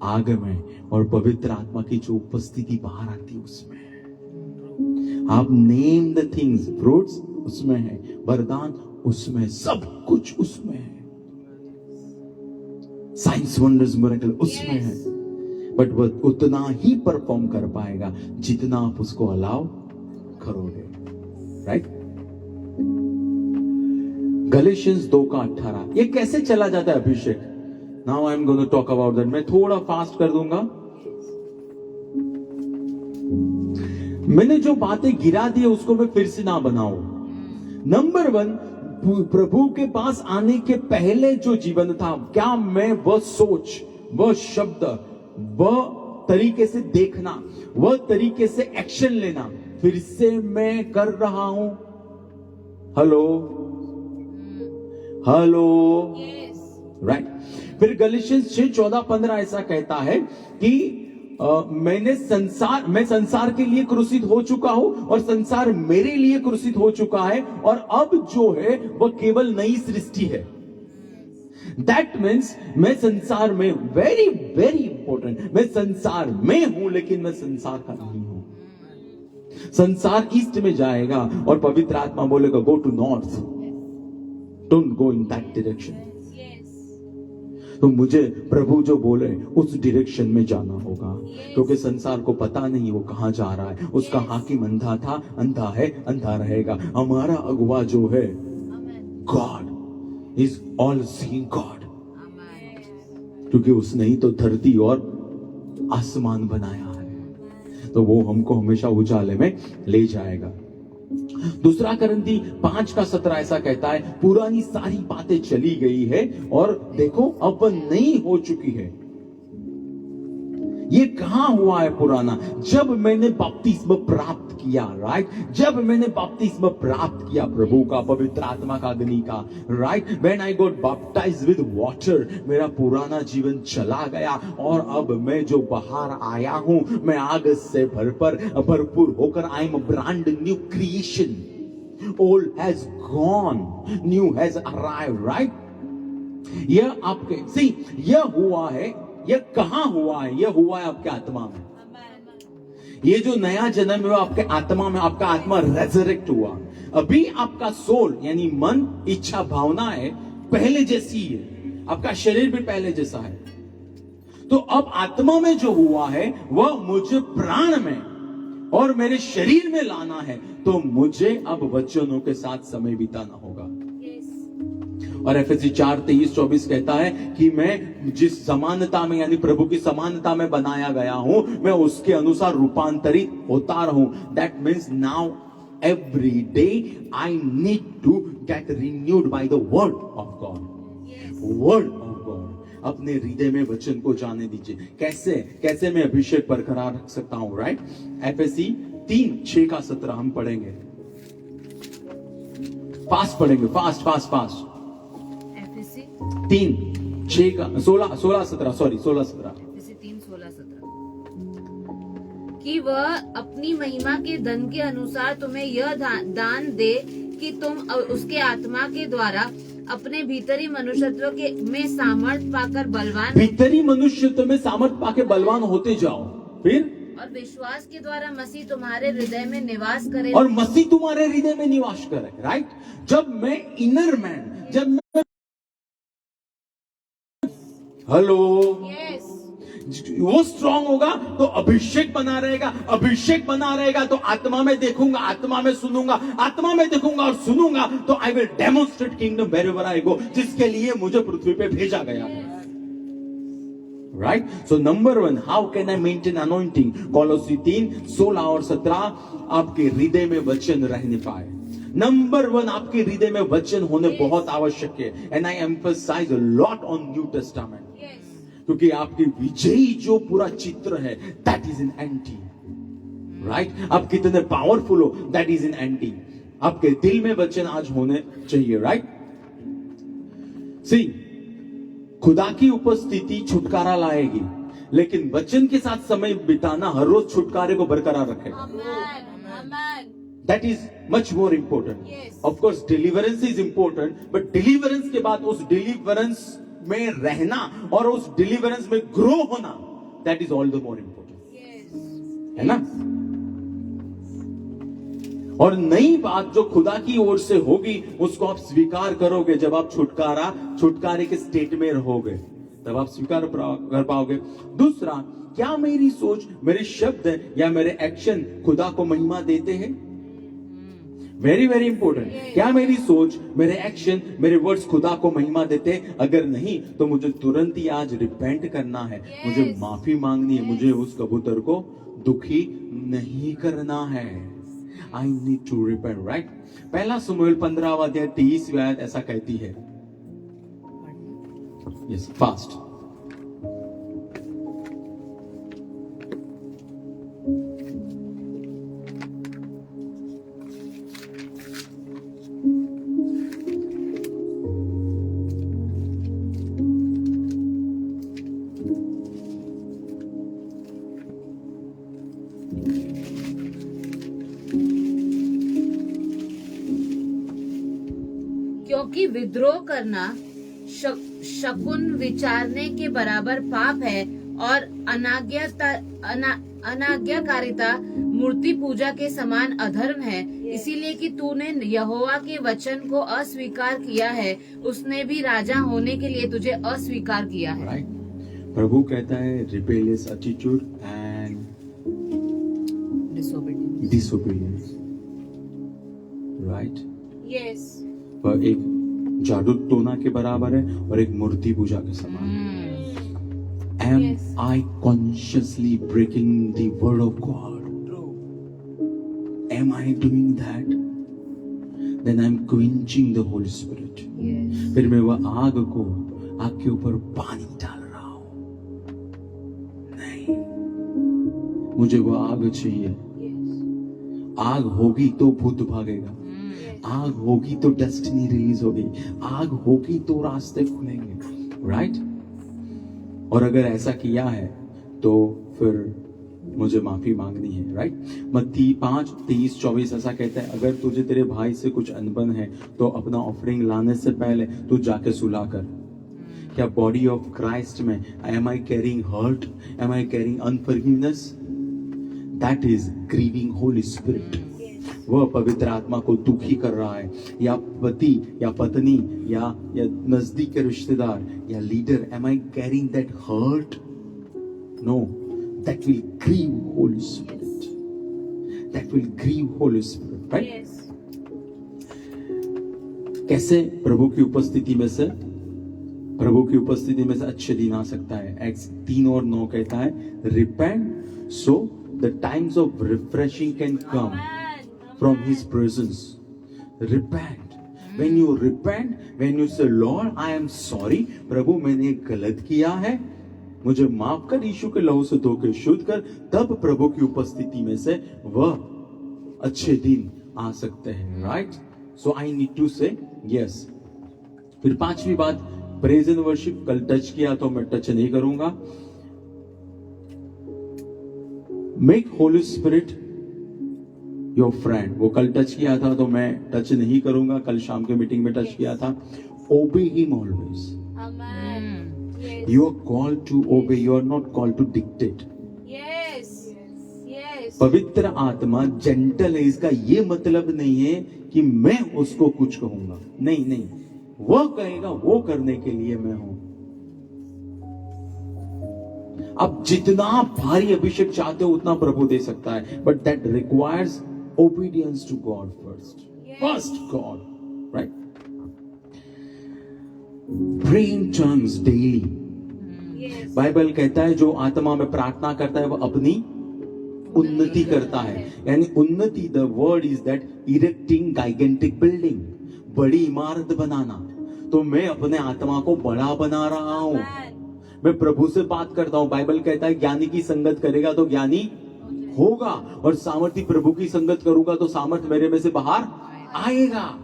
आग में और पवित्र आत्मा की जो उपस्थिति बाहर आती है उसमें है। आप नेम द थिंग्स, फ्रूट्स उसमें है, वरदान उसमें, सब कुछ उसमें है, साइंस वंडर्स मिरेकल उसमें है, बट वह उतना ही परफॉर्म कर पाएगा जितना आप उसको अलाउ करोगे। राइट? गलेशियंस 2:18 ये कैसे चला जाता है अभिषेक? Now I am going to talk about that. मैं थोड़ा फास्ट कर दूंगा। मैंने जो बातें गिरा दी है उसको मैं फिर से ना बनाऊं। नंबर 1, प्रभु के पास आने के पहले जो जीवन था, क्या मैं वह सोच, वह शब्द, वह तरीके से देखना, वह तरीके से एक्शन लेना फिर से मैं कर रहा हूं? Hello hello, right. फिर गलीशियंस 6:14-15 ऐसा कहता है कि मैं संसार के लिए क्रूसित हो चुका हूं और संसार मेरे लिए क्रूसित हो चुका है और अब जो है वह केवल नई सृष्टि है। दैट मीन्स मैं संसार में, वेरी वेरी इंपॉर्टेंट, मैं संसार में हूं लेकिन मैं संसार का नहीं हूं। संसार ईस्ट में जाएगा और पवित्र आत्मा बोलेगा go to north, don't go in that direction. तो मुझे प्रभु जो बोले उस डायरेक्शन में जाना होगा, क्योंकि संसार को पता नहीं वो कहां जा रहा है। उसका हाकिम अंधा था, अंधा है, अंधा रहेगा। हमारा अगुवा जो है, God is all seeing God, क्योंकि उसने ही तो धरती और आसमान बनाया है, तो वो हमको हमेशा उजाले में ले जाएगा। दूसरा करंती 5:17 ऐसा कहता है, पुरानी सारी बातें चली गई है और देखो अब नई हो चुकी है। ये कहां हुआ है पुराना? जब मैंने बपतिस्मा प्राप्त किया, राइट? जब मैंने बपतिस्मा प्राप्त किया प्रभु का, पवित्र आत्मा का, अग्नि का, right? When I got baptised with water, मेरा पुराना जीवन चला गया और अब मैं जो बाहर आया हूं, मैं आग से भरपूर होकर I am a brand new creation. Old has gone, new has arrived, right? यह आपके सी, यह हुआ है, यह कहां हुआ है? यह हुआ है आपके आत्मा में। ये जो नया जन्म है आपके आत्मा में, आपका आत्मा रेजरेक्ट हुआ। अभी आपका सोल यानी मन, इच्छा, भावनाएं पहले जैसी है, आपका शरीर भी पहले जैसा है। तो अब आत्मा में जो हुआ है वह मुझे प्राण में और मेरे शरीर में लाना है, तो मुझे अब वचनों के साथ समय बिताना होगा। और एफएससी 4:23-24 कहता है कि मैं जिस समानता में यानी प्रभु की समानता में बनाया गया हूं, मैं उसके अनुसार रूपांतरित होता रहूं। That means now every day I need to get renewed by the word of God. Word of God अपने हृदय में वचन को जाने दीजिए। कैसे मैं अभिषेक बरकरार रख सकता हूं, राइट? एफएससी 3:6-17 हम पढ़ेंगे, फास्ट पढ़ेंगे, फास्ट 16-17 कि वह अपनी महिमा के धन के अनुसार तुम्हें यह दान दे कि तुम उसके आत्मा के द्वारा अपने भीतरी मनुष्यत्व के में सामर्थ पाकर बलवान, भीतरी मनुष्यत्व में सामर्थ पाकर बलवान होते जाओ। फिर और विश्वास के द्वारा मसीह तुम्हारे हृदय में निवास करे, और मसीह तुम्हारे हृदय में निवास करे, राइट? जब मैं इनर मैन, जब मैं हेलो, वो स्ट्रांग होगा तो अभिषेक बना रहेगा, अभिषेक बना रहेगा तो आत्मा में देखूंगा, आत्मा में सुनूंगा, आत्मा में देखूंगा और सुनूंगा तो I will demonstrate kingdom wherever I go, जिसके लिए मुझे पृथ्वी पे भेजा गया है। Right? So number 1, how can I maintain anointing? Colossians 3:16 और 17 आपके हृदय में वचन रहने पाए। नंबर 1, आपके हृदय में वचन होने बहुत आवश्यक है। And I emphasize a lot on New Testament, क्योंकि आपकी विजयी जो पूरा चित्र है that is in anti. Right आप कितने पावरफुल हो, दैट इज इन एंटी। आपके दिल में वचन आज होने चाहिए, राइट। सी, खुदा की उपस्थिति छुटकारा लाएगी, लेकिन वचन के साथ समय बिताना हर रोज छुटकारे को बरकरार रखेगा। Amen. Amen. That is much more important. Yes. Of course, deliverance is important, but deliverance के बाद उस deliverance में रहना और उस deliverance में grow होना, that is all the more important. Yes. है ना? और नई बात जो खुदा की ओर से होगी उसको आप स्वीकार करोगे जब आप छुटकारे के स्टेट में रहोगे, तब आप स्वीकार कर पाओगे। दूसरा, क्या मेरी सोच, मेरे शब्द या मेरे एक्शन खुदा को महिमा देते हैं? Very very important. क्या मेरी सोच, मेरे एक्शन, मेरे वर्ड्स खुदा को महिमा देते हैं? अगर नहीं तो मुझे तुरंत ही आज रिपेंट करना है, मुझे माफी मांगनी है, मुझे उस कबूतर को दुखी नहीं करना है। I need to repent, right? पहला शमूएल 15वां अध्याय 23वीं आयत ऐसा कहती है। Yes, fast. क्योंकि विद्रोह करना शकुन विचारने के बराबर पाप है और अनाज्ञाकारिता मूर्ति पूजा के समान अधर्म है। इसीलिए कि तूने यहोवा के वचन को अस्वीकार किया है, उसने भी राजा होने के लिए तुझे अस्वीकार किया है। Right? प्रभु कहता है rebellious attitude and disobedience. Right? Yes. वह एक जादू टोना के बराबर है और एक मूर्ति पूजा के समान है। Am Yes. I consciously breaking the word of God? Am I doing that? Then I'm quenching the Holy Spirit. फिर मैं वह आग के ऊपर पानी डाल रहा हूं। नहीं, मुझे वह आग चाहिए। Yes. आग होगी तो भूत भागेगा, आग होगी तो डेस्टिनी रिलीज होगी, आग होगी तो रास्ते खुलेंगे, राइट? और अगर ऐसा किया है तो फिर मुझे माफी मांगनी है, राइट? मत्ती 5:23-24 ऐसा कहता है, अगर तुझे तेरे भाई से कुछ अनबन है तो अपना ऑफरिंग लाने से पहले तू जाके सुलह कर। क्या बॉडी ऑफ क्राइस्ट में am I carrying hurt, am I carrying unforgiveness? That is grieving holy spirit. वह पवित्र आत्मा को दुखी कर रहा है, या पति या पत्नी या नजदीक के रिश्तेदार या leader, am I carrying that hurt? No, that will grieve holy spirit, that will grieve holy spirit, right? Yes. कैसे प्रभु की उपस्थिति में से अच्छे दिन आ सकता है? एक्स 3:9 कहता है, repent so the times of refreshing can come from his presence. Repent. When you repent, when you say Lord I am sorry, प्रभु मैंने गलत किया है, मुझे माफ कर, यीशु के लहू से धो के शुद्ध कर, तब प्रभु की उपस्थिति में से वह अच्छे दिन आ सकते हैं, right? So I need to say yes. फिर पांचवी बात, प्रेज एंड वर्शिप कल टच किया तो मैं टच नहीं करूंगा। Make holy spirit your friend, वो कल टच किया था तो मैं टच नहीं करूंगा, कल शाम के मीटिंग में टच किया था। Obey him always. Amen. Yes. You are called to obey, you are not called to dictate. Yes. Yes. पवित्र आत्मा जेंटल है, इसका ये मतलब नहीं है कि मैं उसको कुछ कहूंगा, नहीं नहीं, वो कहेगा वो करने के लिए मैं हूं। आप जितना भारी अभिषेक चाहते हो उतना प्रभु दे सकता है, but that requires obedience to God first. Yes. First God, right? Pray in tongues daily. Yes. Bible कहता है जो आत्मा में प्रार्थना करता है वो अपनी उन्नति करता है। यानी उन्नति, the word is that erecting gigantic building, बड़ी इमारत बनाना। तो मैं अपने आत्मा को बड़ा बना रहा हूं, मैं प्रभु से बात करता हूं। बाइबल कहता है ज्ञानी की संगत करेगा तो ज्ञानी होगा, और सामर्थी प्रभु की संगत करूंगा तो सामर्थ मेरे में से बाहर आएगा.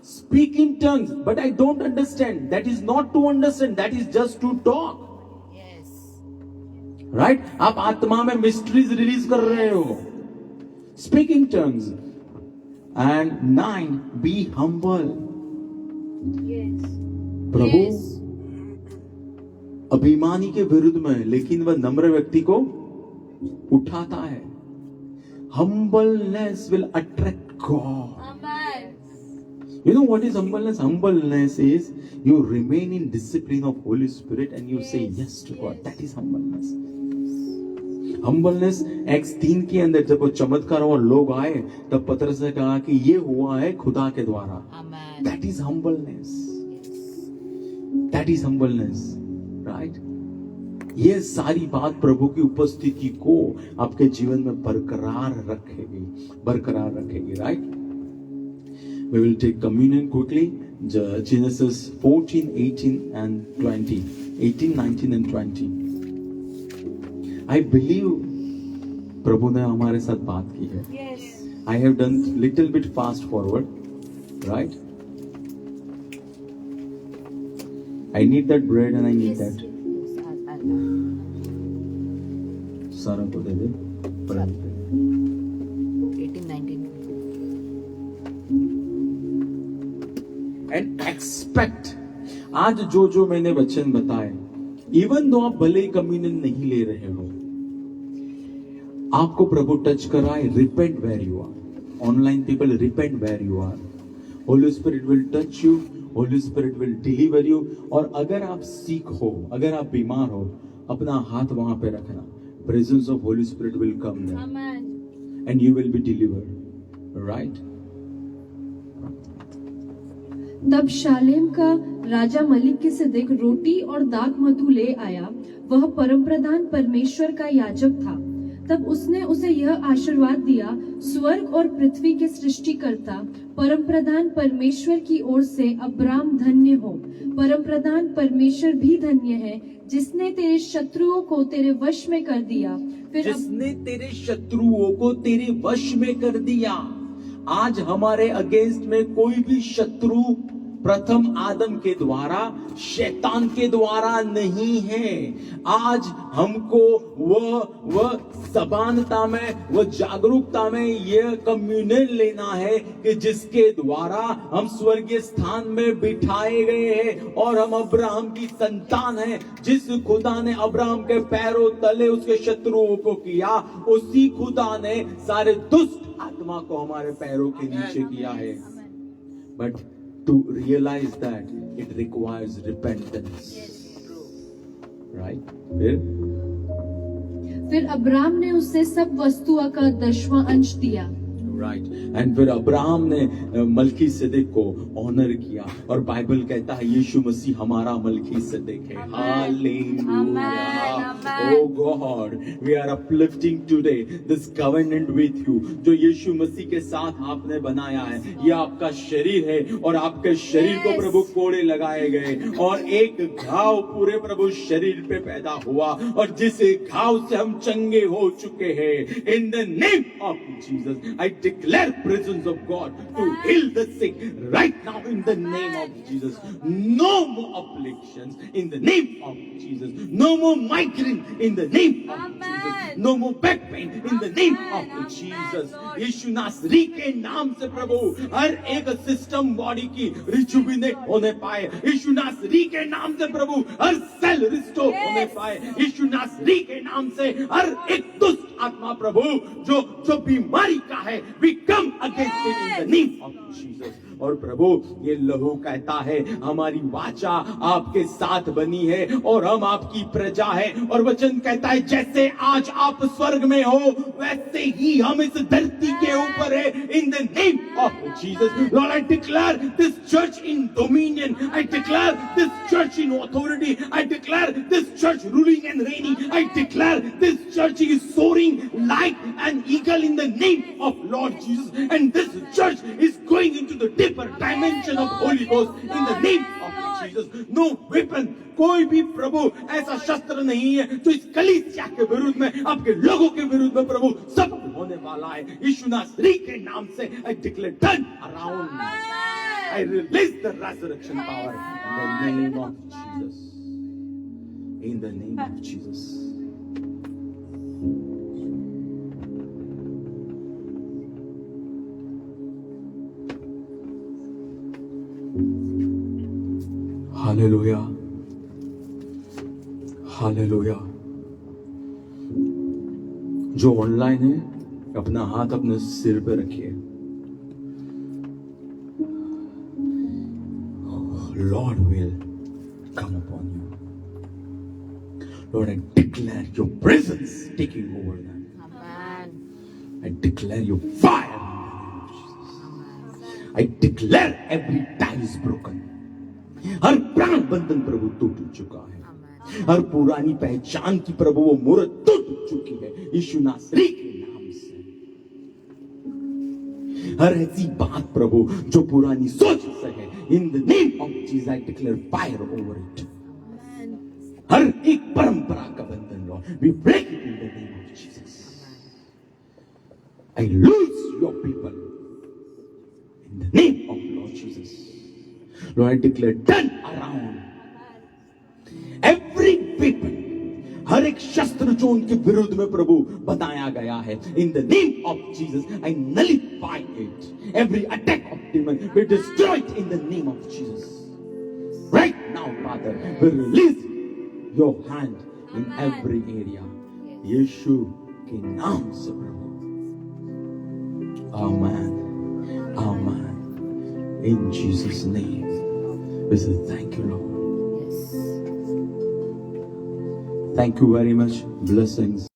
Speak in tongues, but I don't understand. That is not to understand. That is just to talk. Yes. Right? आप आत्मा में मिस्ट्रीज रिलीज कर रहे हो. Speak in tongues. And 9, be humble. Yes. Prabhu Yes. अभिमानी के विरुद्ध में, लेकिन वह नम्र व्यक्ति को उठाता है. Humbleness will attract God. Amen. You know what is humbleness? Humbleness is you remain in discipline of Holy Spirit and you say yes to God. That is humbleness. Humbleness Acts 3 के अंदर जब वो चमत्कार और लोग आए, तब पतरस ने कहा कि ये हुआ है खुदा के द्वारा. Amen. That is humbleness. That is humbleness. Right? ये सारी बात प्रभु की उपस्थिति को आपके जीवन में बरकरार रखेगी. Right? We will take communion quickly. Genesis 14, 18 and 20. 18, 19 and 20. I believe प्रभु ने हमारे साथ बात की है. Yes. I have done little bit fast forward. Right? I need that bread and I need that. सारा को दे दे. 18, 19. And expect. आज जो मैंने वचन बताए, इवन दो आप भले ही कम्युनियन नहीं ले रहे हो, आपको प्रभु टच कराए. Repent where you are. Online people, repent where you are. Holy spirit will touch you. Holy spirit will deliver you. और अगर आप सीख हो, अगर आप बीमार हो, अपना हाथ वहां पे रखना. Presence of holy spirit will come there Amen. And you will be delivered. Right? तब शालेम का राजा मलिक सिद्दीक रोटी और दाख मधु ले आया. वह परमप्रधान परमेश्वर का याजक था. तब उसने उसे यह आशीर्वाद दिया, स्वर्ग और पृथ्वी के सृष्टिकर्ता परमप्रधान परमेश्वर की ओर से अब्राम धन्य हो. परमप्रधान परमेश्वर भी धन्य है, जिसने तेरे शत्रुओं को तेरे वश में कर दिया. फिर जिसने तेरे शत्रुओं को तेरे वश में कर दिया. आज हमारे अगेंस्ट में कोई भी शत्रु प्रथम आदम के द्वारा, शैतान के द्वारा नहीं है. आज हमको वह सबानता में, वह जागरूकता में यह कम्युनियन लेना है कि जिसके द्वारा हम स्वर्गीय स्थान में बिठाए गए हैं और हम अब्राहम की संतान हैं. जिस खुदा ने अब्राहम के पैरों तले उसके शत्रुओं को किया, उसी खुदा ने सारे दुष्ट आत्मा को हमारे पैरों के नीचे किया है. But to realize that it requires repentance. Right? फिर अब्राम ने उससे सब वस्तुओं का 10वां अंश दिया. राइट. एंड फिर अब्राहम ने मलकी सिद्दीक को ऑनर किया. और बाइबल कहता है यीशु मसीह हमारा मलकी सिद्दीक है. Hallelujah. O God, we are uplifting today this covenant with you. जो यीशु मसीह के साथ आपने बनाया है, यह आपका शरीर है और आपके शरीर को प्रभु कोड़े लगाए गए और एक घाव पूरे प्रभु शरीर पे पैदा हुआ और जिस घाव से हम चंगे हो चुके हैं. इन the name of Jesus I declare presence of God to heal the sick right now in the name of Jesus. No more afflictions in the name of Jesus. No more migraine in the name of Jesus. No more back pain in the name of Jesus. यीशु नासरी के नाम से प्रभु हर एक system body की rejuvenate होने पाए. यीशु नासरी के नाम से प्रभु हर सेल रिस्टोर होने पाए. यीशु नासरी के नाम से हर एक दुष्ट आत्मा प्रभु जो बीमारी का है, we come against it in the name of Jesus. और प्रभु ये लहू कहता है हमारी वाचा आपके साथ बनी है और हम आपकी प्रजा है. और वचन कहता है जैसे आज आप स्वर्ग में हो वैसे ही हम इस धरती के ऊपर है. In the name of Jesus Lord I declare this church in dominion. I declare this church in authority. I declare this church ruling and raining. I declare this church is soaring like an eagle in the name of Lord Jesus. And this church is going into the deeper dimension of Holy Ghost in the name of Jesus. No weapon, कोई भी प्रभु ऐसा शस्त्र नहीं है जो इस कलीसिया के विरुद्ध में, आपके लोगों के विरुद्ध में प्रभु सब होने वाला है। यीशु नासरी के नाम से I declare turn around. I release the resurrection power in the name of Jesus. In the name of Jesus. Hallelujah, hallelujah. जो ऑनलाइन है अपना हाथ अपने सिर पे रखिए। Lord will come upon you. Lord, I declare your presence taking over them. Amen. I declare your fire in the name of Jesus. I declare every tie is broken. हर प्राण बंधन प्रभु टूट चुका है। Amen. हर पुरानी पहचान की प्रभु वो मूर्त टूट चुकी है यीशु नासरी के नाम से। हर ऐसी बात प्रभु जो पुरानी सोच से है, in the name of Jesus I declare fire over it. हर एक परंपरा का बंधन lord we break it in the name of Jesus. I loose your people in the name of lord Jesus. Lord, I declare turn around every weapon, हर एक शस्त्र जो उनके विरुद्ध में प्रभु बताया गया है, in the name of Jesus, I nullify it. Every attack of demon, we destroy it in the name of Jesus. Right now, Father, we release your hand in every area. यीशु के नाम से प्रभु। Amen. Amen. In Jesus' name. We say thank you, Lord. Yes. Thank you very much. Blessings.